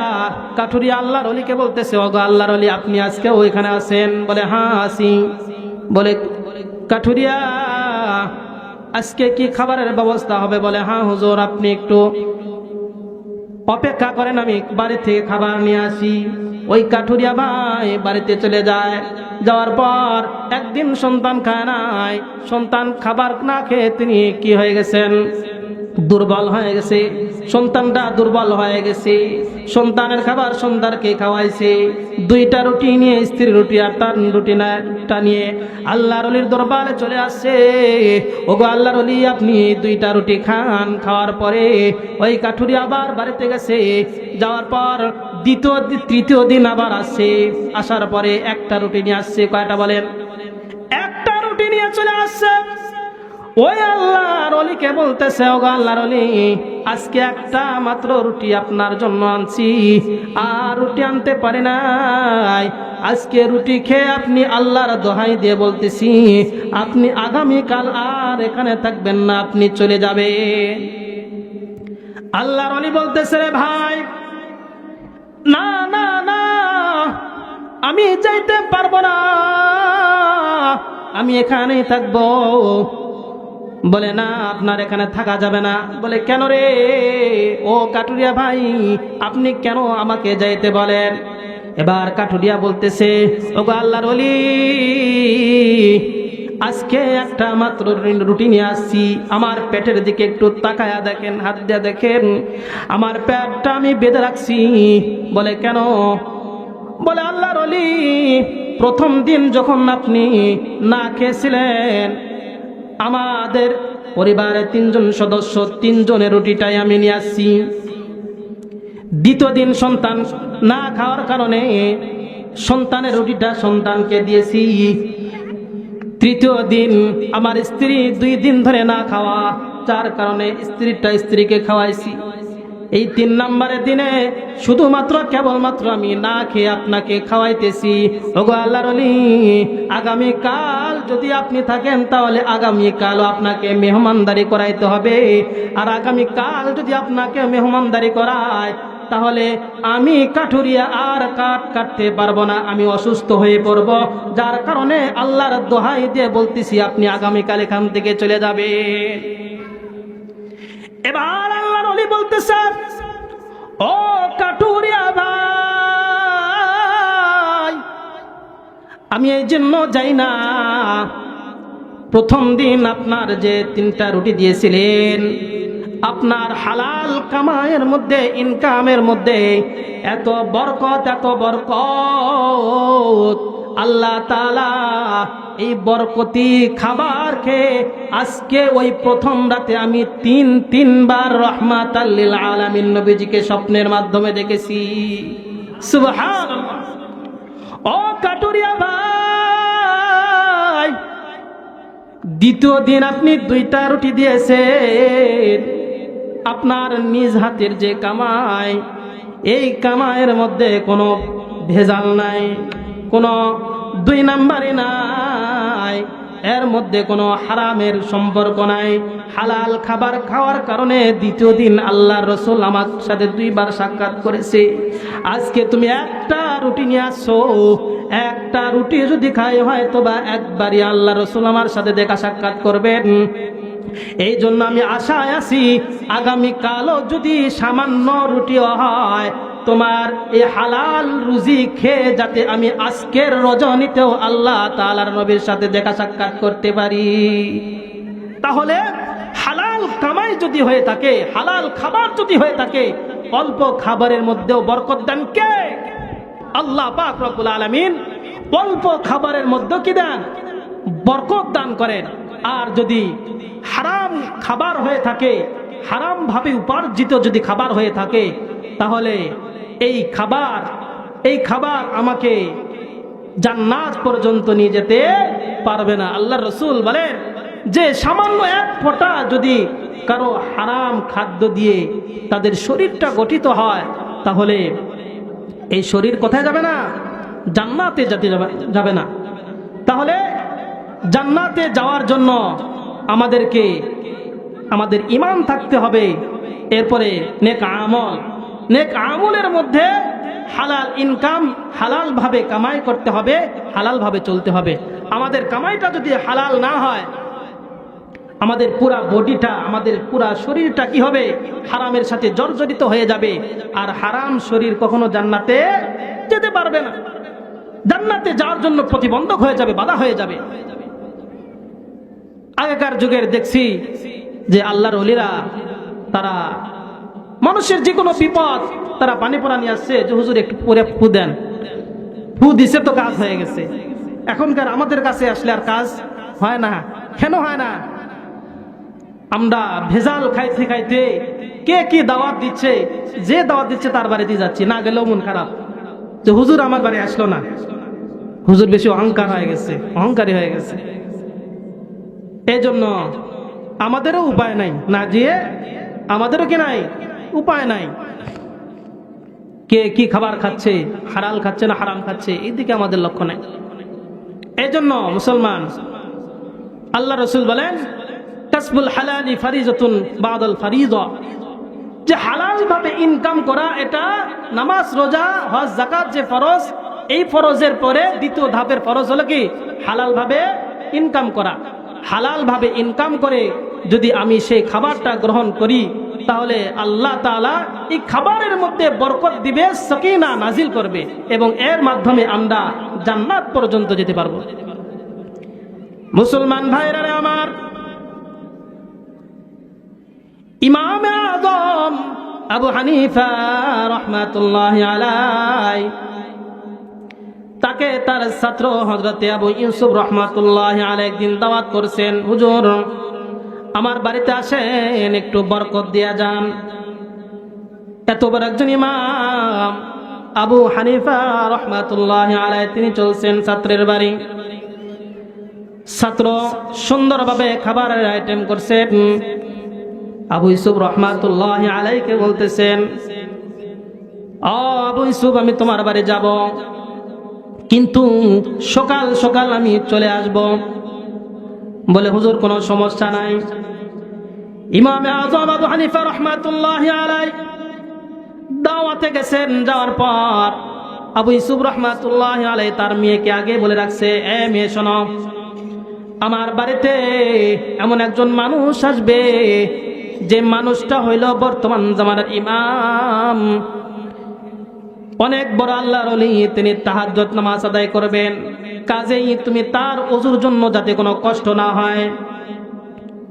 কাঠুরিয়া আল্লাহর ওলিকে বলতেছে, ওগো আল্লাহর ওলি, আপনি আজকে ওইখানে আছেন? বলে, হ্যাঁ আসি। বলে, কাঠুরিয়া আজকে কি খাবারের ব্যবস্থা হবে? বলে, হ্যাঁ হুজুর, আপনি একটু অপেক্ষা করেন, আমি বাড়ি থেকে খাবার নিয়ে আসি। ওই কাঠুরিয়া ভাই বাড়িতে চলে যায়। যাওয়ার পর একদিন সন্তান খায় নাই। সন্তান খাবার না খেয়ে তিনি কি হয়ে গেছেন? দুর্বল হয়ে গেছে। সন্তানটা দুর্বল হয়ে গেছে। সন্তানের খাবার সন্তানকে খাওয়াইছে। 2টা রুটি নিয়ে, স্ত্রীর রুটি আর তার রুটিটা নিয়ে আল্লাহর ওলির দরবারে চলে আসছে। ওগো আল্লাহর ওলি, আপনি 2টা রুটি খান। খাওয়ার পরে ওই কাঠুরি আবার বাড়িতে গেছে। যাওয়ার পর তৃতীয় দিন আবার আসছে। আসার পরে 1টা রুটি নিয়ে আসছে। কয়টা বলেন? 1টা রুটি নিয়ে চলে আসছে। ওই আল্লাহর ওলিকে বলতেছে, ওগো আল্লাহর ওলি, আজকে 1টা মাত্র রুটি আপনার জন্য আনছি, আর রুটি আনতে পারি নাই। আজকে রুটি খেয়ে আপনি আল্লাহর দোহাই দিয়ে বলতেছি, আপনি আগামীকাল আর এখানে থাকবেন না, আপনি চলে যাবেন। আল্লাহর ওলি বলতেছে, রে ভাই, না না না, আমি যাইতে পারবো না, আমি এখানেই থাকবো। বলে, না, আপনার এখানে থাকা যাবে না। বলে, কেন রে? ও কাঠুরিয়া ভাই, আপনি কেন আমাকে যাইতে বলেন? এবার কাঠুরিয়া বলতেছে, ওগো আল্লাহর ওলি, আজকে 1টা মাত্র রুটি নিয়ে আসছি। আমার পেটের দিকে একটু তাকায়া দেখেন, হাত দিয়ে দেখেন, আমার পেটটা আমি বেঁধে রাখছি। বলে, কেন? বলে, আল্লাহর ওলি, প্রথম দিন যখন আপনি না খেয়েছিলেন, আমাদের পরিবারের 3জন সদস্য, 3 জনের রুটিটাই আমি নিয়ে আসছি। দ্বিতীয় দিন সন্তান না খাওয়ার কারণে সন্তানের রুটিটা সন্তানকে দিয়েছি। তৃতীয় দিন আমার স্ত্রী 2 দিন ধরে না খাওয়া, যার কারণে স্ত্রীকে খাওয়াইছি। এই 3 নম্বরের দিনে শুধুমাত্র কেবলমাত্র আমি না খেয়ে আপনাকে খাওয়াইতেছি। ওগো আল্লাহর ওলি, আগামীকাল যদি আপনি থাকেন, তাহলে আগামীকালও আপনাকে মেহমানদারি করাইতে হবে। আর আগামীকাল যদি আপনাকে মেহমানদারি করায়, তাহলে আমি কাঠুরিয়া আর কাটতে পারবো না, আমি অসুস্থ হয়ে পড়ব। যার কারণে আল্লাহর দোহাই দিয়ে বলতেছি, আপনি আগামীকাল এখান থেকে চলে যাবে। এবার আল্লাহর ওলি বলতেছে, ও কাঠুরিয়া ভাই, আমি এই জন্য যাই না, প্রথম দিন আপনার যে 3টা রুটি দিয়েছিলেন, আপনার হালাল কামাইয়ের মধ্যে, ইনকামের মধ্যে এত বরকত, এত বরকত, আল্লাহ তাআলা এই বরকতি খাবার খেয়ে আজকে ওই প্রথম রাতে আমি 3বার রহমাতাল লিল আলামিন নবীজিকে স্বপ্নের মাধ্যমে দেখেছি। সুবহানাল্লাহ। ও কাটুরিয়া ভাই, দ্বিতীয় দিন আপনি 2টা রুটি দিয়েছেন, আপনার নিজ হাতের যে কামাই, এই কামাইয়ের মধ্যে কোনো ভেজাল নাই, কোনো দুই নাম্বারই নাই, এর মধ্যে কোনো হারামের সম্পর্ক নাই। হালাল খাবার খাওয়ার কারণে দ্বিতীয় দিন আল্লাহর রাসূল আমার সাথে 2 বার সাক্ষাৎ করেছে। আজকে তুমি একটা রুটি নিয়ে আসছো, একটা রুটি যদি খাই হয়তো বা একবারই আল্লাহর রাসূল আমার সাথে দেখা সাক্ষাৎ করবেন। এই জন্য আমি আশায় আছি আগামীকালও যদি সামান্য রুটিও হয়, তোমার এই হালাল রুজি খেয়ে যাতে আমি আজকের রজনীতেও আল্লাহ তাআলার নবীর সাথে দেখা সাক্ষাৎ করতে পারি। তাহলে হালাল কামাই যদি হয়ে থাকে, হালাল খাবার যদি হয়ে থাকে, অল্প খাবারের মধ্যেও বরকত দেন কে? আল্লাহ পাক রব্বুল আলামিন অল্প খাবারের মধ্যে কি দেন? বরকত দান করেন। আর যদি হারাম খাবার হয়ে থাকে, হারাম ভাবে উপার্জিত যদি খাবার হয়ে থাকে, তাহলে এই খাবার আমাকে জান্নাত পর্যন্ত নিয়ে যেতে পারবে না। আল্লাহর রাসূল বলেন যে সামান্য এক ফোঁটা যদি কারো হারাম খাদ্য দিয়ে তাদের শরীরটা গঠিত হয়, তাহলে এই শরীর কোথায় যাবে না? জান্নাতে যাবে না। তাহলে জান্নাতে যাওয়ার জন্য আমাদেরকে আমাদের ঈমান থাকতে হবে, এরপরে নেক আমলের মধ্যে হালাল ইনকাম, হালাল ভাবে কামাই করতে হবে, হালাল ভাবে চলতে হবে। আমাদের কামাইটা যদি হালাল না হয়, আমাদের পুরা বডিটা, আমাদের পুরা শরীরটা কি হবে? হারামের সাথে জর্জরিত হয়ে যাবে। আর হারাম শরীর কখনো জান্নাতে যেতে পারবে না, জান্নাতে যাওয়ার জন্য প্রতিবন্ধক হয়ে যাবে, বাধা হয়ে যাবে। আগেকার যুগের দেখছি যে আল্লাহর ওলিরা, তারা মানুষের যে কোনো বিপদ, তারা পানি পড়া নিয়ে আসছে যে হুজুর একটু পরে ফু দেন, ফু দিছে তো কাজ হয়ে গেছে। এখনকার আমাদের কাছে আসলে আর কাজ হয় না। কেন হয় না? আমরা ভেজাল খাইতে খাইতে কে কি দাওয়াত দিচ্ছে, যে দাওয়াত দিচ্ছে তার বাড়িতে যাচ্ছি, না গেলেও মন খারাপ যে হুজুর আমার বাড়ি আসলো না। হুজুর বেশি অহংকারী হয়ে গেছে। এই জন্য আমাদেরও উপায় নাই, না যেয়ে আমাদেরও কি নাই, উপায় নাই। কে কি খাবার খাচ্ছে, হালাল খাচ্ছে না হারাম খাচ্ছে, এই দিকে আমাদের লক্ষ্য নাই। এই জন্য মুসলমান, আল্লাহ রাসূল বলেন কাসবুল হালালি ফারিজাতুন বাদাল ফারিজা, যে হালাল ভাবে ইনকাম করা এটা নামাজ, রোজা, হজ, যাকাত যে ফরজ, এই ফরজের পরে দ্বিতীয় ধাপের ফরজ হলো কি? হালাল ভাবে ইনকাম করা। হালাল ভাবে ইনকাম করে যদি আমি সেই খাবারটা গ্রহণ করি, তাহলে আল্লাহ তাআলা এই খাবারের মধ্যে বরকত দিবে, সাকিনা নাজিল করবে, এবং এর মাধ্যমে আমরা জান্নাত পর্যন্ত যেতে পারবো। মুসলমান ভাইরা আমার, ইমাম আযম আবু হানিফা রাহমাতুল্লাহি আলাইহি, তাকে তার ছাত্র হযরতে আবু ইউসুফ রাহমাতুল্লাহি আলাইহি একদিন দাওয়াত করছেন, হুজুর আমার বাড়িতে আসেন, একটু বরকত দিয়া যান। এত বড় একজন ইমাম আবু হানিফা রাহমাতুল্লাহি আলাইহি, তিনি চলছেন ছাত্রের বাড়ি। ছাত্র সুন্দরভাবে খাবারের আইটেম করছেন। আবু ইউসুফ রাহমাতুল্লাহি আলাইহিকে বলতেছেন, ও আবু ইউসুফ, আমি তোমার বাড়ি যাব, কিন্তু সকাল সকাল আমি চলে আসব। বলে হুজুর কোনো সমস্যা নাই। ইমাম আযম আবু হানিফা রাহমাতুল্লাহি আলাইহি দাওয়াতে গেছেন। যাওয়ার পর আবু ইউসুফ রাহমাতুল্লাহি আলাইহি তার মেয়েকে আগে বলে রাখছে, এ মেয়ে শোনো, আমার বাড়িতে এমন একজন মানুষ আসবে, যে মানুষটা হইল বর্তমান জামানার ইমাম, অনেক বড় আল্লাহর ওলি, তিনি তাহাজ্জুদ নামাজ আদায় করবেন। কাজেই তুমি তার ওযুর জন্য যাতে কোনো কষ্ট না হয়,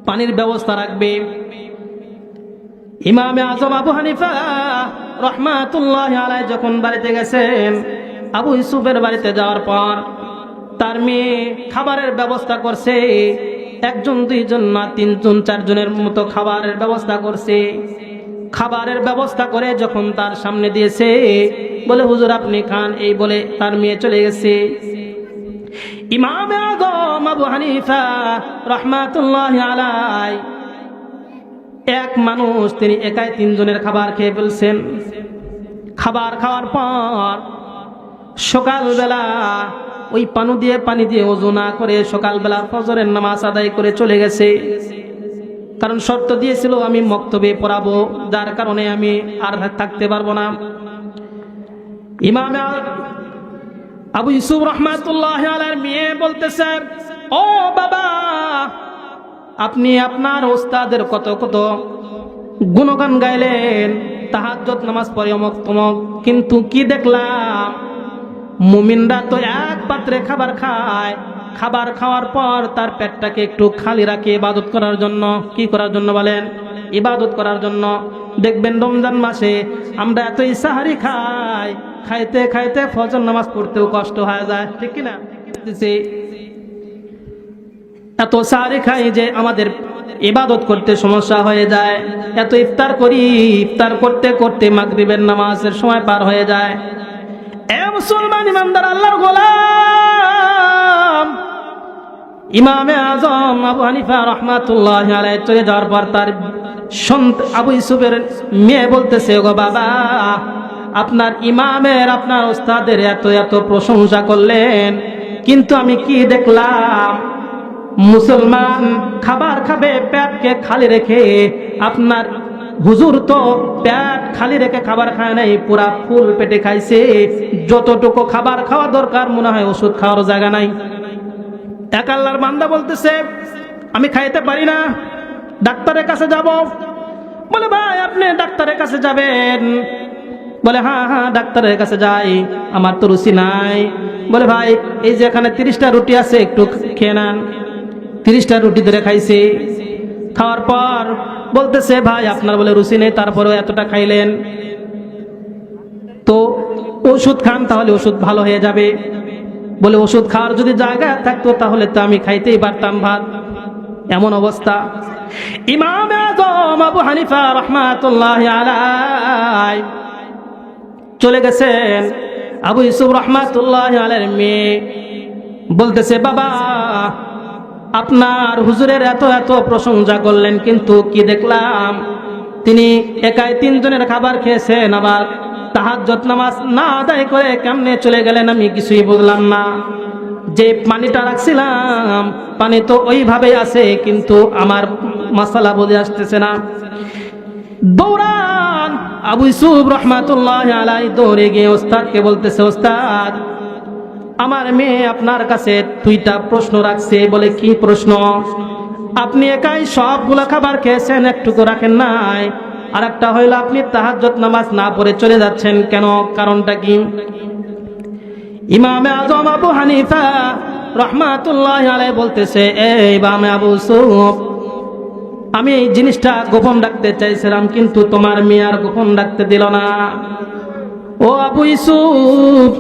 পানির ব্যবস্থা রাখবে। ইমাম আযম আবু হানিফা রাহমাতুল্লাহি আলাইহি যখন বাড়িতে গেছেন, আবু ইউসুফের বাড়িতে যাওয়ার পর তার মেয়ে খাবারের ব্যবস্থা করছে। একজন, দুইজন না, তিনজন, চারজনের মতো খাবারের ব্যবস্থা করছে। খাবারের ব্যবস্থা করে যখন তার সামনে দিয়েছে, বলে হুজুর আপনি খান, এই বলে তার মেয়ে চলে গেছে। ইমাম আযম আবু হানিফা রাহমাতুল্লাহি আলাইহি এক মানুষ তিনি একাই 3 জনের খাবার খেয়ে ফেলছেন। খাবার খাওয়ার পর সকালবেলা ওই পানি দিয়ে ওযু না করে সকালবেলা ফজরের নামাজ আদায় করে চলে গেছে। কারণ শর্ত দিয়েছিল আমি মক্তবে পড়াবো, যার কারণে আমি আর থাকতে পারবো না। ইমাম আবু ইউসুফ রাহমাতুল্লাহি আলাইহির মেয়ে বলতেছে, ও বাবা, আপনি আপনার ওস্তাদের কত কত গুণগান গাইলেন, তাহাজ্জুদ নামাজ পড়ে অমুক তমুক, কিন্তু কি দেখলাম মুমিনরা তো এক পাত্রে খাবার খায়, খাবার খাওয়ার পর তার পেটটাকে একটু খালি রাখে ইবাদত করার জন্য। কি করার জন্য বলেন? ইবাদত করার জন্য। দেখবেন রমজান মাসে আমরা এতই সাহারি খাই, খাইতে খাইতে ফজর নামাজ পড়তেও কষ্ট হয়ে যায়, ঠিক কিনা? এত সাহারি খাই যে আমাদের ইবাদত করতে সমস্যা হয়ে যায়। এত ইফতার করি, ইফতার করতে করতে মাগরিবের নামাজের সময় পার হয়ে যায়। এ মুসলমান ইমানদার আল্লাহর গোলাম, ইমামে আজম আবু হানিফা রাহমাতুল্লাহি আলাইহি চলে যাওয়ার পর তার আবু ইউসুফের মেয়ে বলতেছে, গো বাবা, আপনার ইমামের আপনার ওস্তাদের এত এত প্রশংসা করলেন, কিন্তু আমি কি দেখলাম মুসলমান খাবার খাবে পেটকে খালি রেখে, আপনার হুজুর তো পেট খালি রেখে খাবার খায় নাই, পুরা ফুল পেটে খাইছে। যতটুকু খাবার খাওয়া দরকার মনে হয় ওষুধ খাওয়ার জায়গা নাই। এক আল্লাহর বান্দা বলতেছে, আমি খাইতে পারি না, ডাক্তারের কাছে যাব। বলে, ভাই আপনি ডাক্তারের কাছে যাবেন? বলে, হ্যাঁ হ্যাঁ ডাক্তারের কাছে যাই, আমার তো রুচি নাই। বলে, ভাই এই যে এখানে 30টা রুটি আছে, একটু খেয়ে নেন। 30টা রুটি ধরে খাইছে। খাওয়ার পর বলতেছে, ভাই আপনার বলে রুচি নেই, তারপরেও এতটা খাইলেন, তো ওষুধ খান, তাহলে ওষুধ ভালো হয়ে যাবে। বলে, ওষুধ খাওয়ার যদি জায়গা থাকতো তাহলে তো আমি খাইতেই পারতাম ভাত। এমন অবস্থা। ইমাম আযম আবু হানিফা রাহমাতুল্লাহি আলাইহি চলে গেছেন। আবু ইউসুফ রাহমাতুল্লাহি আলাইহির মেয়ে বলতেছে, বাবা আপনার হুজুরের এত এত প্রশংসা করলেন, কিন্তু কি দেখলাম তিনি একাই 3 জনের খাবার খেয়েছেন, আবার তাহাজ্জুদ নামাজ না আদায় করে কেমনে চলে গেলেন আমি কিছুই বুঝলাম না। যে পানিটা রাখছিলাম পানি তো ওইভাবেই আছে, কিন্তু আমার মাসালা বুঝে আসতেছে না। দৌড়ান আবু ইউসুফ রাহমাতুল্লাহি আলাইহি দৌড়ে গিয়ে ওস্তাদকে বলতেছে, ওস্তাদ আমার মেয়ে আপনার কাছে 2টা প্রশ্ন রাখছে। বলে, কি প্রশ্ন? আপনি একাই সবগুলো খাবার খেয়েছেন, একটুকু রাখেন নাই। আর একটা হইল আপনি তাহাজ্জুদ নামাজ না পড়ে চলে যাচ্ছেন কেন, কারণটা কি? ইমামে আযম আবু হানিফা রাহমাতুল্লাহি আলাইহি বলতেছে, এই ইমামে আবু ইউসুফ, আমি এই জিনিসটা গোপন রাখতে চাইছিলাম, কিন্তু তোমার মেয়ে আর গোপন রাখতে দিল না। ও আবু ইউসুফ,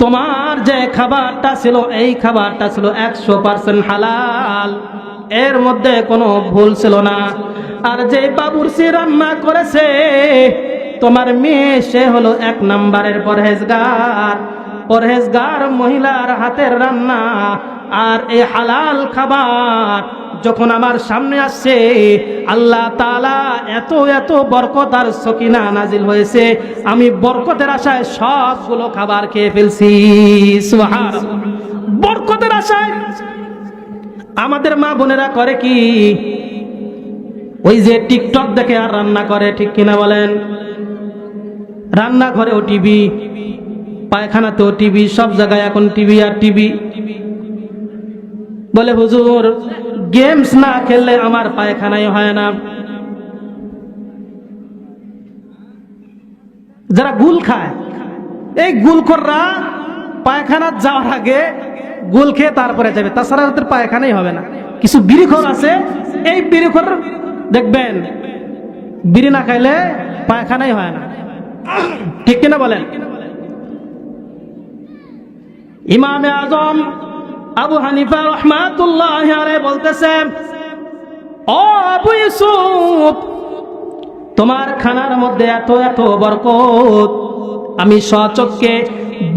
তোমার যে খাবারটা ছিল এই খাবারটা ছিল 100% হালাল, এর মধ্যে কোনো ভুল ছিল না। আর যে বাবুর্চি রান্না করেছে তোমার মেয়ে, সে হলো 1 নম্বরের পরহেজগার মহিলার হাতের রান্না। আর এই হালাল খাবার যখন আমার সামনে আসছে, আল্লাহ তাআলা এত এত বরকত আর সকিনা নাজিল হয়েছে, আমি বরকতের আশায় সবগুলো খাবার খেয়ে ফেলছি। সুবহানাল্লাহ। বরকতের আশায় আমাদের মা বোনেরা করে কি, ওই যে টিকটক দেখে আর রান্না করে, ঠিক কিনা বলেন? রান্নাঘরেও টিভি, পায়খানাতেও টিভি, সব জায়গায় এখন টিভি আর টিভি। বলে, হুজুর গেমস না খেললে আমার পায়খানাই হয় না। যারা গুল খায়, এই গুলখোররা পায়খানা যাওয়ার আগে গুল খেয়ে তারপরে যাবে, তাছাড়া ওদের পায়খানাই হবে না। কিছু বিড়িখোর আছে, এই বিড়িখোর দেখবেন বিড়ি না খাইলে পায়খানাই হয় না, ঠিক কিনা বলেন? ইমামে আযম আবু হানিফা রাহমাতুল্লাহি আলাইহি বলতেছে, ও আবু ইউসুফ, তোমার খানার মধ্যে এত এত বরকত, আমি স্বচক্ষে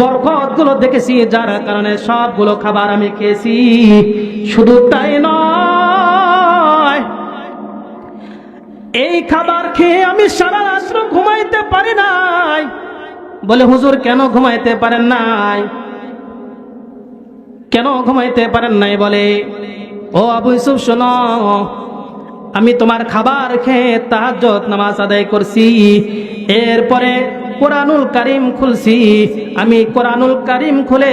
বরকতগুলো দেখেছি, যার কারণে সবগুলো খাবার আমি খেয়েছি। শুধু তাই নয়, এই খাবার খেয়ে আমি সারা রাত্র ঘুমাইতে পারি নাই। বলে হুজুর কেন ঘুমাইতে পারেন নাই? কেন ঘুমাইতে পারেন নাই? বলে ও আবু ইউসুফ শোনো, আমি তোমার খাবার খেয়ে তাহাজ্জুদ নামাজ আদায় করছি, এরপরে কোরআনুল কারীম খুলছি। আমি কোরআনুল কারীম খুলে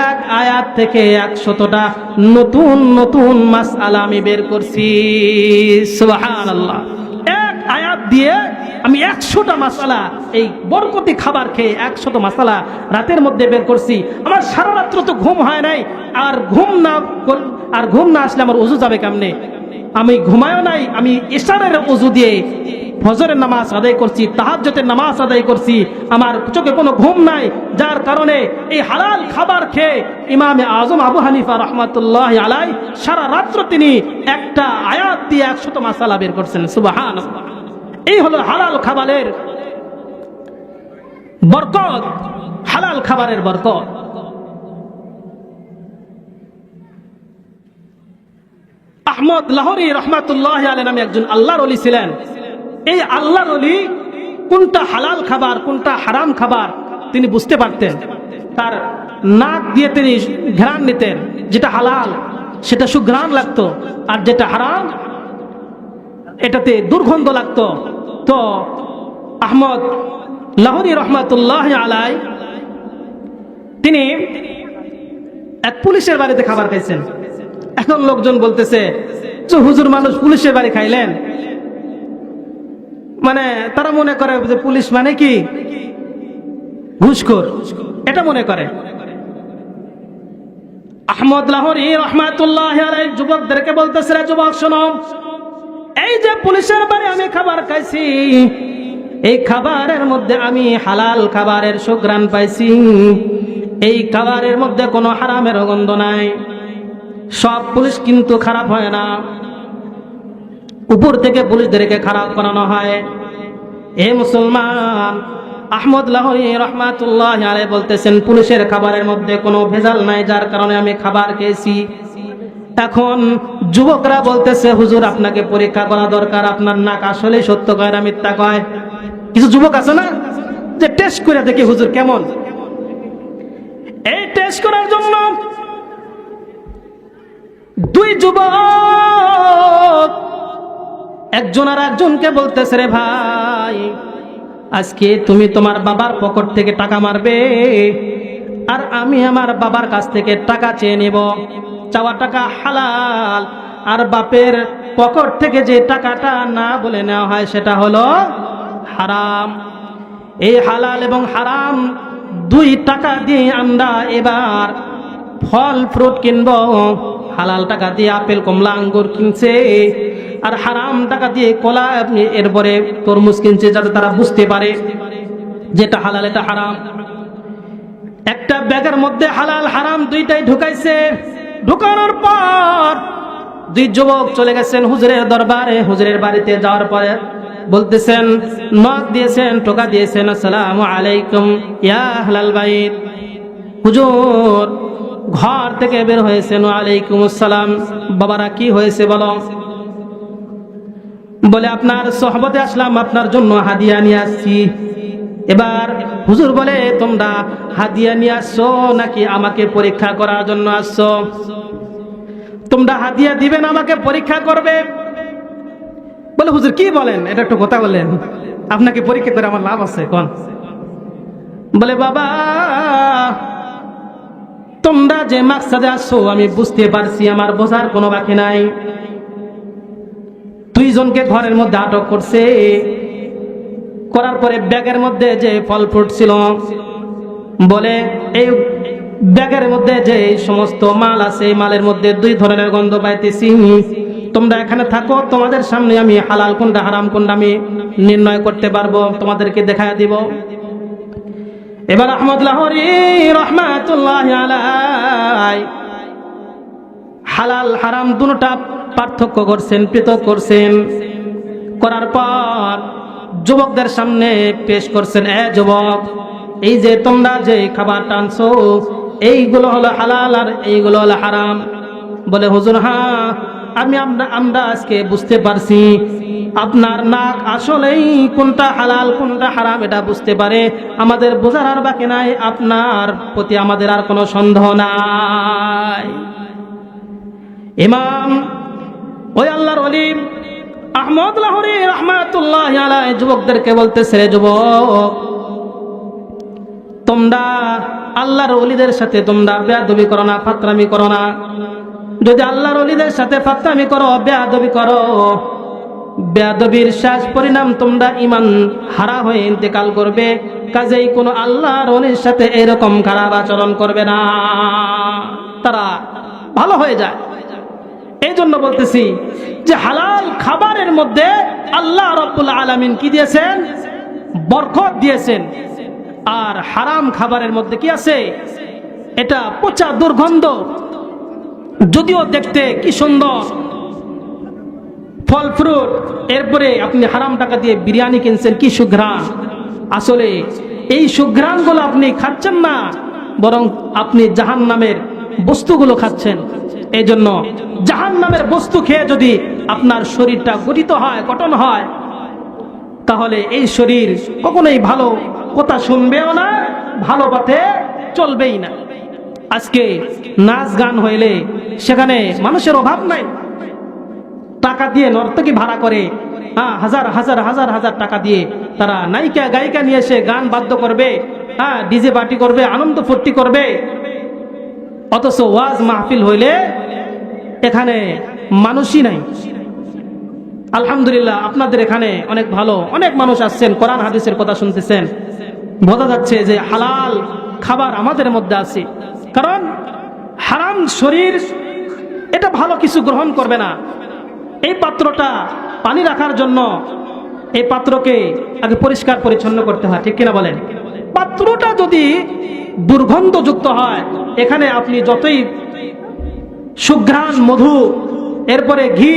এক আয়াত থেকে 100টা নতুন নতুন মাসআলা আমি বের করছি। সুবহানাল্লাহ। এক আয়াত দিয়ে আমি 100টা মাসআলা, এই বরকতি খাবার খেয়ে 100টা মাসআলা রাতের মধ্যে বের করছি। আমার সারা রাত্র তো ঘুম হয় নাই, আর ঘুম না আসলে আমার ওযু যাবে কেমনে? আমি ঘুমায়ও নাই, আমি ইশারের ওযু দিয়ে ফজরের নামাজ আদায় করছি, তাহাজ্জুদের নামাজ আদায় করছি, আমার চোখে কোনো ঘুম নাই। যার কারণে এই হালাল খাবার খেয়ে ইমামে আজম আবু হানিফা রাহমাতুল্লাহি আলাইহি সারা রাত্র তিনি একটা আয়াত দিয়ে 100টা মাসআলা বের করছেন। সুবহানাল্লাহ। এই হলো হালাল খাবারের বরকত, হালাল খাবারের বরকত। আহমদ লাহোরী রাহমাতুল্লাহি আলাইহি নামে একজন আল্লাহর ওলি ছিলেন। এই আল্লাহর ওলি কোনটা হালাল খাবার কোনটা হারাম খাবার তিনি বুঝতে পারতেন। তার নাক দিয়ে তিনি ঘ্রাণ নিতেন, যেটা হালাল সেটা সুঘ্রাণ লাগতো, আর যেটা হারাম এটাতে দুর্গন্ধ লাগতো। তো আহমদ লাহোরী রাহমাতুল্লাহি আলাইহি তিনি এক পুলিশের বাড়িতে খাবার খাইছেন। এখন লোকজন বলতেছে যে হুজুর, মানুষ পুলিশের বাড়ি খাইলেন, মানে তারা মনে করে যে পুলিশ মানে কি ঘুষখোর, এটা মনে করে। আহমদ লাহোরী রাহমাতুল্লাহি আলাইহি যুবকদেরকে বলতেছে, যুবক শোনো, এই যে পুলিশের বাড়ি আমি খাবার খাইছি, এই খাবারের মধ্যে আমি হালাল খাবারের সুঘ্রাণ পাইছি। এই খাবারের মধ্যে কোনো হারামের গন্ধ নাই। সব পুলিশ কিন্তু খারাপ হয় না, উপর থেকে পুলিশদেরকে খারাপ করানো হয়। এ মুসলমান, আহমদ লাহোরী রাহমাতুল্লাহি আলাইহি বলতেছেন পুলিশের খাবারের মধ্যে কোনো ভেজাল নাই, যার কারণে আমি খাবার খেয়েছি। এখন যুবকরা বলতেছে হুজুর, আপনাকে পরীক্ষা করা দরকার, আপনার নাক আসলে সত্য কয় না মিথ্যা কয়। কিছু যুবক আছে না যে টেস্ট করে দেখি হুজুর কেমন। এই টেস্ট করার জন্য দুই যুবক একজন আর একজনকে বলতেছে, রে ভাই, আজকে তুমি তোমার বাবার পকেট থেকে টাকা মারবে, আর আমি আমার বাবার কাছ থেকে টাকা চেয়ে নেব। চাওয়া টাকা হালাল, আর বাপের পকেট থেকে যে টাকাটা না বলে নেওয়া হয় সেটা হলো হারাম। এই হালাল এবং হারাম দুই টাকা দিয়ে আমরা এবার ফল ফ্রুট কিনবো। হালাল টাকা দিয়ে আপেল কমলা আঙ্গুর কিনছে, আর হারাম টাকা দিয়ে কলা এরপরে তরমুজ কিনছে, যাতে তারা বুঝতে পারে যেটা হালাল এটা হারাম। একটা ব্যাগের মধ্যে হালাল হারাম দুইটাই ঢুকাইছে। ঢুকানোর পর দুই যুবক চলে গেছেন হুজুরের দরবারে। হুজুরের বাড়িতে যাওয়ার পরে বলতেছেন, নক দিয়েছেন, টোকা দিয়েছেন, আসসালামু আলাইকুম ইয়া আহলাল বাইত। হুজুর ঘর থেকে বের হয়েছেন, ওয়ালাইকুম আসসালাম। বাবারা কি হয়েছে বলো? বলে আপনার সোহবতে আসলাম, আপনার জন্য হাদিয়া নিয়ে আসছি। এবার হুজুর বলে, তোমরা হাদিয়া নিয়ে আসছো নাকি আমাকে পরীক্ষা করার জন্য আসছো? তোমরা হাদিয়া দিবেন, আমাকে পরীক্ষা করবে? বলে হুজুর কি বলেন, এটা একটু কথা বলেন, আপনাকে পরীক্ষা করে আমার লাভ আছে কোন? বলে বাবা, তোমরা যে মাকসাদে আসছো আমি বুঝতে পারছি, আমার বোঝার কোনো বাকি নাই। দুইজনকে ঘরের মধ্যে আটক করছে, করার পরে ব্যাগের মধ্যে যে ফল ফ্রুট ছিল, বলে এই ব্যাগের মধ্যে যে সমস্ত মাল আছে, এই মালের মধ্যে দুই ধরনের গন্ধ পাইতেছি। তোমরা এখানে থাকো, তোমাদের সামনে আমি হালাল কোনটা হারাম কোনটা আমি নির্ণয় করতে পারবো, তোমাদেরকে দেখায় দিব। এবার আহমদ লাহোরী রাহমাতুল্লাহি আলাইহি হালাল হারাম দুটোটা পার্থক্য করছেন, পৃথক করছেন। করার পর যুবকদের সামনে পেশ করছেন, এ যুবক, এই যে তোমরা যে খাবার টানছো, এইগুলো হলো হালাল আর এইগুলো হলো হারাম। বলে হুজুর হ্যাঁ, আমরা আজকে বুঝতে পারছি আপনার নাক আসলেই কোনটা হালাল কোনটা হারাম এটা বুঝতে পারে, আমাদের বোঝার আর বাকি নাই, আপনার প্রতি আমাদের আর কোনো সন্দেহ নাই। ইমাম ওই আল্লাহর ওলি আহমদ লাহোরী রাহমাতুল্লাহ আলাইহি যুবকদেরকে বলতেছে, রে যুবক, তোমরা আল্লাহর ওলিদের সাথে তোমরা বেয়াদবি করো না, ফাতরামি করো না। যদি আল্লাহর ওলিদের সাথে ফাতরামি করো, বেয়াদবি করো, বেয়াদবির শেষ পরিণাম তোমরা ঈমান হারা হয়ে ইন্তেকাল করবে। কাজেই কোনো আল্লাহর ওলির সাথে এরকম খারাপ আচরণ করবে না, তারা ভালো হয়ে যায়। এই জন্য বলতেছি যে হালাল খাবারের মধ্যে আল্লাহ রাব্বুল আলামিন কি দিয়েছেন? বরকত দিয়েছেন। আর হারাম খাবারের মধ্যে কি আছে? এটা পচা দুর্গন্ধ, যদিও দেখতে কি সুন্দর ফল ফ্রুট, এরপরে আপনি হারাম টাকা দিয়ে বিরিয়ানি কিনছেন, কি সুঘ্রাণ। আসলে এই সুঘ্রাণগুলো আপনি খাচ্ছেন না, বরং আপনি জাহান্নামের বস্তুগুলো খাচ্ছেন। এই জন্য জাহান্নামের বস্তু খেয়ে যদি আপনার শরীরটা গঠিত হয়, গঠন হয়, তাহলে এই শরীর কখনোই ভালো কথা শুনবেও না, ভালো পথে চলবেই না। আজকে নাচ গান হইলে সেখানে মানুষের অভাব নাই, টাকা দিয়ে নর্তকী ভাড়া করে, হাজার হাজার হাজার হাজার টাকা দিয়ে তারা নায়িকা গায়িকা নিয়ে এসে গান বাদ্য করবে, ডিজে পার্টি করবে, আনন্দ ফুর্তি করবে। অথচ ওয়াজ মাহফিল হইলে এখানে মানুষই নাই। আলহামদুলিল্লাহ, আপনাদের এখানে অনেক ভালো, অনেক মানুষ আসছেন, কোরআন হাদিসের কথা শুনতেছেন। বোঝা যাচ্ছে যে হালাল খাবার আমাদের মধ্যে আছে। কারণ হারাম শরীর এটা ভালো কিছু গ্রহণ করবে না। এই পাত্রটা পানি রাখার জন্য এই পাত্রকে আগে পরিষ্কার পরিচ্ছন্ন করতে হয়, ঠিক কিনা বলেন? পাত্রটা যদি দুর্গন্ধযুক্ত হয়, এখানে আপনি যতই সুঘ্রাণ, মধু, এরপরে ঘি,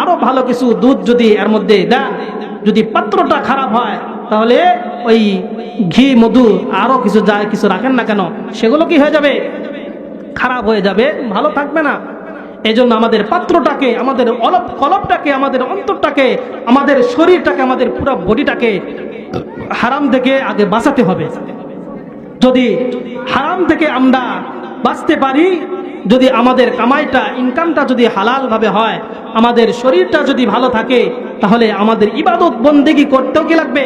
আরো ভালো কিছু দুধ যদি এর মধ্যে দেন, যদি পাত্রটা খারাপ হয়, তাহলে ওই ঘি, মধু, আরো কিছু যা কিছু রাখেন না কেন, সেগুলো কি হয়ে যাবে? খারাপ হয়ে যাবে, ভালো থাকবে না। এই জন্য আমাদের পাত্রটাকে, আমাদের কলবটাকে, আমাদের অন্তরটাকে, আমাদের শরীরটাকে, আমাদের পুরো বডিটাকে হারাম থেকে আগে বাঁচাতে হবে। যদি হারাম থেকে আমরা বাঁচতে পারি, যদি আমাদের কামাইটা, ইনকামটা যদি হালাল ভাবে হয়, আমাদের শরীরটা যদি ভালো থাকে, তাহলে আমাদের ইবাদত বন্দেগী করতেও কি লাগবে?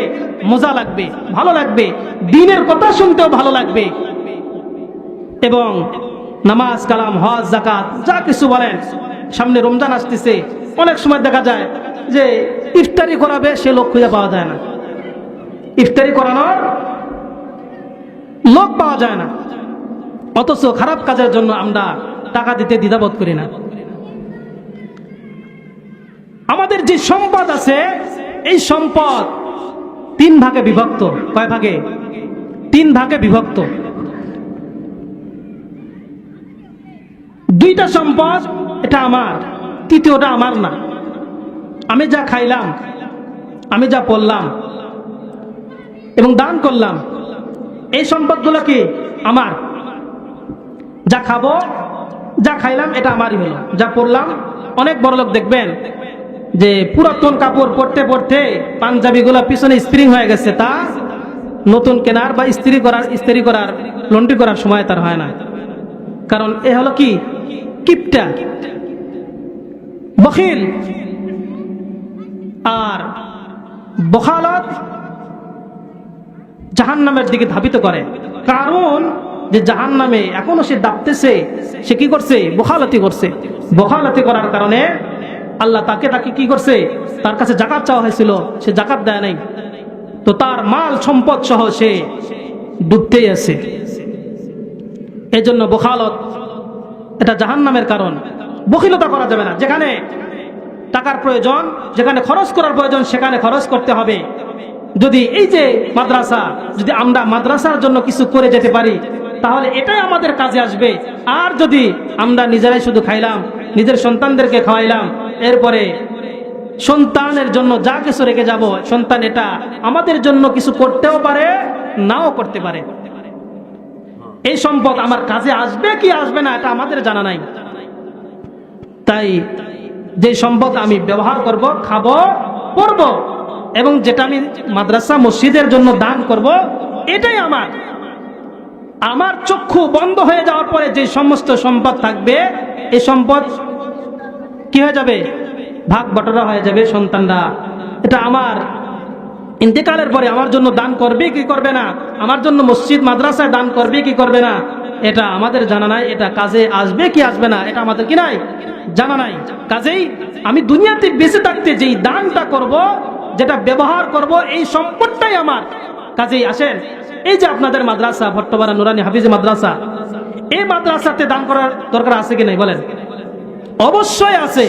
মজা লাগবে, ভালো লাগবে, দ্বীনের কথা শুনতেও ভালো লাগবে। এবং নামাজ কালাম, হজ, যাকাত যা কিছু বলেন, সামনে রমজান আসতেছে, অনেক সময় দেখা যায় যে ইফতারি করাবে সে লোক খুঁজে পাওয়া যায় না, ইফতারি করানোর লোক পাওয়া যায় না। অথচ খারাপ কাজের জন্য আমরা টাকা দিতে দ্বিধাবোধ করি না। আমাদের যে সম্পদ আছে, এই সম্পদ 3 ভাগে বিভক্ত। কয় ভাগে? 3 ভাগে বিভক্ত। 2টা সম্পদ এটা আমার, তৃতীয়টা আমার না। আমি যা খাইলাম, আমি যা পড়লাম এবং দান করলাম, এই সম্পদগুলো কি আমার। যা খাবো, যা খাইলাম, এটা আমারই হলো। যা পড়লাম, অনেক বড় লোক দেখবেন যে পুরাতন কাপড় পরতে পরতে পাঞ্জাবিগুলো পিছনে স্প্রিং হয়ে গেছে, তা নতুন কেনার বা ইস্ত্রি করার লন্ড্রি করার সময় তার হয় না। কারণ এ হলো কি? কিপটা, বখিল। আর বখালত জাহান্নামের দিকে ধাবিত করে। কারণ যে জাহান্নামে এখনো সে দাপতেছে, সে কি করছে? বখালতি করছে। বখালতি করার কারণে আল্লাহ তাকে কি করছে? তার কাছে যাকাত চাওয়া হয়েছিল, সে যাকাত দেয় নাই, তো তার মাল সম্পদ সহ সে ডুবতেই আছে। এই জন্য বখালত এটা জাহান্নামের কারণ। বখিলতা করা যাবে না। যেখানে টাকার প্রয়োজন, যেখানে খরচ করার প্রয়োজন, সেখানে খরচ করতে হবে। যদি এই যে মাদ্রাসা, যদি আমরা মাদ্রাসার জন্য কিছু করে যেতে পারি, তাহলে এটাই আমাদের কাজে আসবে। আর যদি আমরা নিজেরাই শুধু খাইলাম, নিজের সন্তানদেরকে খাওয়াইলাম, এরপরে সন্তানের জন্য যা কিছু রেখে যাব, সন্তান এটা আমাদের জন্য কিছু করতেও পারে, নাও করতে পারে। এই সম্পদ আমার কাজে আসবে কি আসবে না, এটা আমাদের জানা নাই। তাই যে সম্পদ আমি ব্যবহার করব, খাবো, পড়ব এবং যেটা আমি মাদ্রাসা মসজিদের জন্য দান করব, এটাই আমার চক্ষু বন্ধ হয়ে যাওয়ার পরে যে সমস্ত সম্পদ থাকবে, এই সম্পদ কি হয়ে যাবে? ভাগ বটরা হয়ে যাবে। সন্তানরা এটা আমার ইন্তেকালের পরে আমার জন্য দান করবে কি করবে না, আমার জন্য মসজিদ মাদ্রাসায় দান করবে কি করবে না, এটা আমাদের জানা নাই। এটা কাজে আসবে কি আসবে না, এটা আমাদের কি নাই, জানা নাই। কাজেই আমি দুনিয়াতে বেঁচে থাকতে যেই দানটা করব, যেটা ব্যবহার করব, এই সম্পদটাই আমার। কাজেই আসেন, এই যে আপনাদের মাদ্রাসা ভট্টপাড়া নুরানি হাফিজ মাদ্রাসা, এই মাদ্রাসাতে দান করার দরকার আছে কি নাই বলেন? অবশ্যই আছে।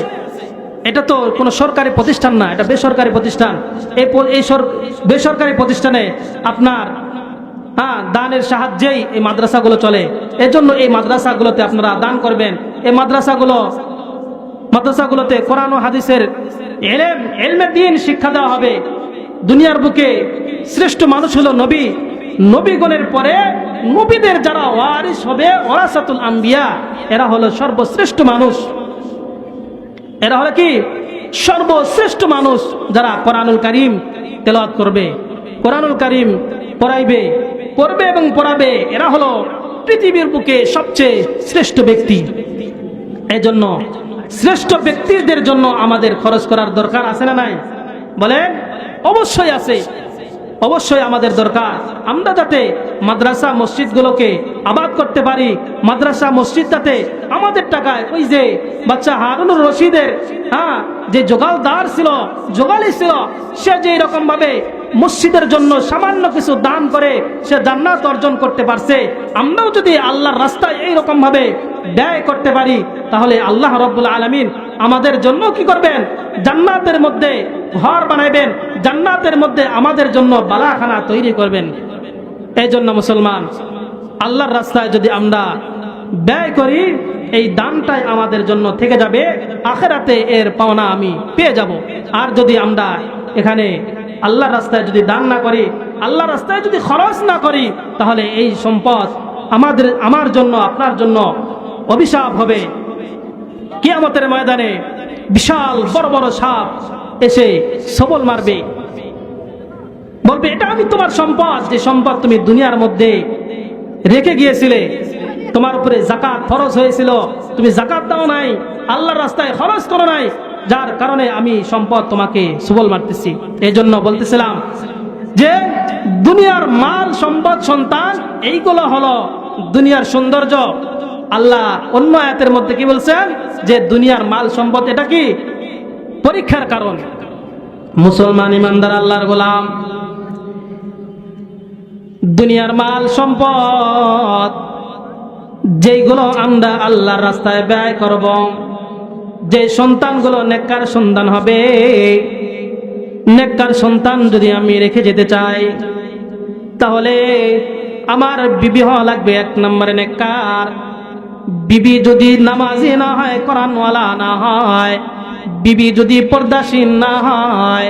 এটা তো কোনো সরকারি প্রতিষ্ঠান না, এটা বেসরকারি প্রতিষ্ঠান। এই বেসরকারি প্রতিষ্ঠানে আপনার দানের সাহায্যেই এই মাদ্রাসাগুলো চলে। এজন্য এই মাদ্রাসাগুলোতে আপনারা দান করবেন। এই মাদ্রাসাগুলোতে কোরআন ও হাদিসের ইলমে দ্বীন শিক্ষা দেওয়া হবে। দুনিয়ার বুকে শ্রেষ্ঠ মানুষ হলো নবী। নবীগণের পরে নবীদের যারা ওয়ারিস হবে, ওয়ারাসাতুল আম্বিয়া, এরা হলো সর্বশ্রেষ্ঠ মানুষ। এরা হলো কি? সর্বশ্রেষ্ঠ মানুষ, যারা কোরআনুল কারীম তেলাওয়াত করবে, কোরআনুল কারীম পড়বে এবং পড়াবে। এরা হলো পৃথিবীর বুকে সবচেয়ে শ্রেষ্ঠ ব্যক্তি। এজন্য শ্রেষ্ঠ ব্যক্তিদের জন্য আমাদের খরচ করার দরকার আছে না নাই বলেন? অবশ্যই আছে, অবশ্যই আমাদের দরকার। আমরা যাতে মাদ্রাসা মসজিদগুলোকে আবাদ করতে পারি, মাদ্রাসা মসজিদটাতে আমাদের টাকায়, ওই যে বাচ্চা হারুনুর রশিদের যে জোগালদার ছিল, জোগালি ছিল, সে যে এরকম ভাবে মসজিদের জন্য সামান্য কিছু দান করে সে জান্নাত অর্জন করতে পারছে, আমরাও যদি আল্লাহর রাস্তায় এইরকম ভাবে ব্যয় করতে পারি, তাহলে আল্লাহ রাব্বুল আলামিন আমাদের জন্য কি করবেন? জান্নাতের মধ্যে ঘর বানাইবেন, জান্নাতের মধ্যে আমাদের জন্য বালাখানা তৈরি করবেন। এই জন্য মুসলমান, আল্লাহর রাস্তায় যদি আমরা ব্যয় করি, এই দানটাই আমাদের জন্য থেকে যাবে, আখিরাতে এর পাওনা আমি পেয়ে যাব। আর যদি আমরা এখানে আল্লাহর রাস্তায় যদি দান না করি, আল্লাহর রাস্তায় যদি খরচ না করি, তাহলে এই সম্পদ আমার জন্য, আপনার জন্য অভিশাপ হবে। কিয়ামতের ময়দানে বিশাল বড় বড় সাপ এসে সবল মারবে, বলবে এটা আমি তোমার সম্পদ, যে সম্পদ তুমি দুনিয়ার মধ্যে রেখে গিয়েছিলে, তোমার উপরে যাকাত ফরজ হয়েছিল, তুমি যাকাত দাও নাই, আল্লাহর রাস্তায় খরচ করো নাই, যার কারণে আমি সম্পদ তোমাকে সবল মারতেছি। এই জন্য বলতেছিলাম যে দুনিয়ার মাল, সম্পদ, সন্তান, এইগুলো হলো দুনিয়ার সৌন্দর্য। আল্লাহ অন্য আয়াতের মধ্যে কি বলছেন? যে দুনিয়ার মাল সম্পদ এটা কি? পরীক্ষার কারণ। মুসলমান ইমানদার আল্লাহর গোলাম, দুনিয়ার মাল সম্পদ যেইগুলো আমরা আল্লাহর রাস্তায় ব্যয় করব, যে সন্তানগুলো নেককার সন্তান হবে, নেককার সন্তান যদি আমি রেখে যেতে চাই, তাহলে আমার বিবি হওয়া লাগবে এক নম্বরে নেককার। বিবি যদি নামাজি না হয়, কোরআনওয়ালা না হয়, বিবি যদি পর্দাশীল না হয়,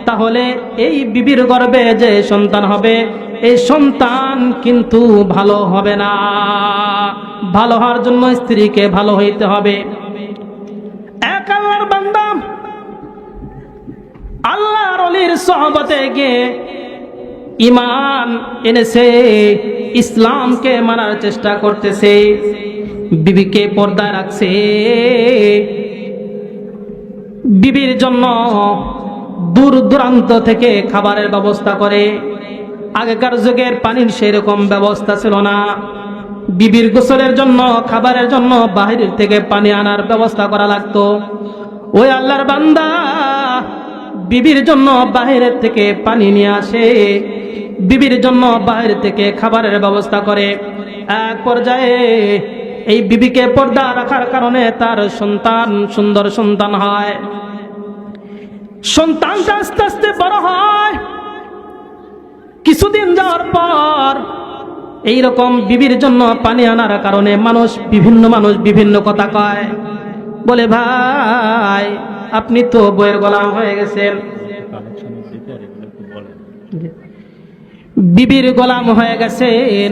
তাহলে এই বিবির গর্ভে যে সন্তান হবে, এই সন্তান কিন্তু ভালো হবে না। ভালো হওয়ার জন্য স্ত্রীকে ভালো হইতে হবে। এক আল্লাহর বান্দা আল্লাহর ওলির সোহবতে গিয়ে ঈমান এনেছে, ইসলামকে মানার চেষ্টা করতেছে, বিবিকে পর্দায় রাখছে, বিবির জন্য দূর দূরান্ত থেকে খাবারের ব্যবস্থা করে। আগেকার যুগের পানির সেরকম ব্যবস্থা ছিল না। বিবির গোসলের জন্য, খাবারের জন্য বাহির থেকে পানি আনার ব্যবস্থা করা লাগতো। ওই আল্লাহর বান্দা বিবির জন্য বাহিরের থেকে পানি নিয়ে আসে, বিবির জন্য বাহির থেকে খাবারের ব্যবস্থা করে। এক পর্যায়ে এই বিবিকে পর্দা রাখার কারণে তার সন্তান, সুন্দর সন্তান হয়। সন্তানটা আস্তে আস্তে বড় হয়। কিছুদিন যাওয়ার পর এইরকম বিবির জন্য পানি আনার কারণে বিভিন্ন মানুষ বিভিন্ন কথা কয়, বলে ভাই আপনি তো বইয়ের গোলাম হয়ে গেছেন, বিবির গোলাম হয়ে গেছেন,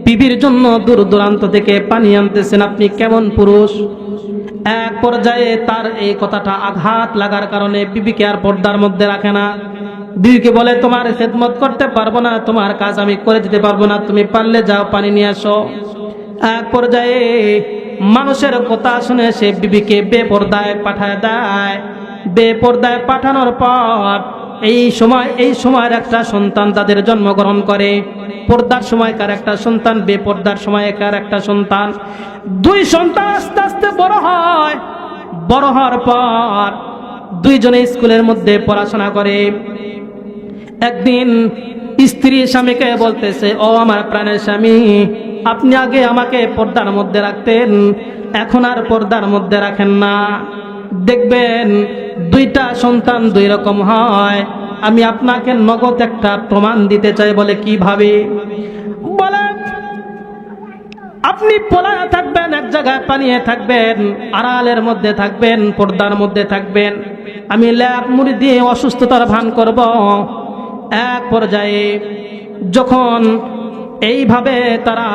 বিবির জন্য দূর দূরান্ত থেকে পানি আনতেছেন, আপনি কেমন পুরুষ? এক পর্যায়ে তার এই কথাটা আঘাত লাগার কারণে বিবিকে আর পর্দার মধ্যে রাখে না। বিবিকে বলে, তোমার খেদমত করতে পারবো না, তোমার কাজ আমি করে দিতে পারবো না, তুমি পারলে যাও পানি নিয়ে আসো। এক পর্যায়ে মানুষের কথা শুনে সে বিবিকে বেপর্দায় পাঠায় দেয়। বেপর্দায় পাঠানোর পর এই সময়ের একটা সন্তান তাদের জন্মগ্রহণ করে। পর্দার সময়কার একটা সন্তান, বেপর্দার সময়কার একটা সন্তান, দুই সন্তান আস্তে আস্তে বড় হয়। বড় হওয়ার পর দুইজনে স্কুলের মধ্যে পড়াশোনা করে। একদিন স্ত্রী স্বামীকে বলতেছে, ও আমার প্রাণের স্বামী, আপনি আগে আমাকে পর্দার মধ্যে রাখতেন, এখন আর পর্দার মধ্যে রাখেন না। দেখবেন দুইটা সন্তান দুই রকম হয়। আমি আপনাকে নগদ একটা প্রমাণ দিতে চাই। বলে, কিভাবে? বলে, আপনি পলায় থাকবেন, এক জায়গায় পানিয়ে থাকবেন, আড়ালের মধ্যে থাকবেন, পর্দার মধ্যে থাকবেন, আমি ল্যাপ মুড়ি দিয়ে অসুস্থতার ভান করব। এক পর্যায়ে যখন এইভাবে তারা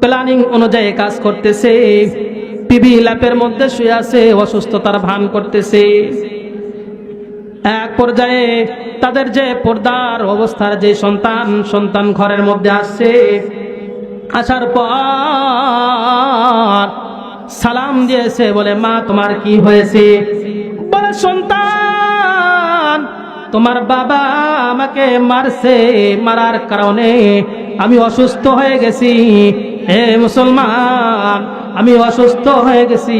প্ল্যানিং অনুযায়ী কাজ করতেছে, বিবি ল্যাপের মধ্যে শুয়ে আছে, অসুস্থতার ভান করতেছে। এক পর্যায়ে তাদের যে পর্দার অবস্থার যে সন্তান ঘরের মধ্যে আসছে। আসার পর সালাম দিয়েছে। বলে, মা তোমার কি হয়েছে? বলে, সন্তান, তোমার বাবা আমাকে মারছে, মারার কারণে আমি অসুস্থ হয়ে গেছি। হে মুসলমান, আমি অসুস্থ হয়ে গেছি।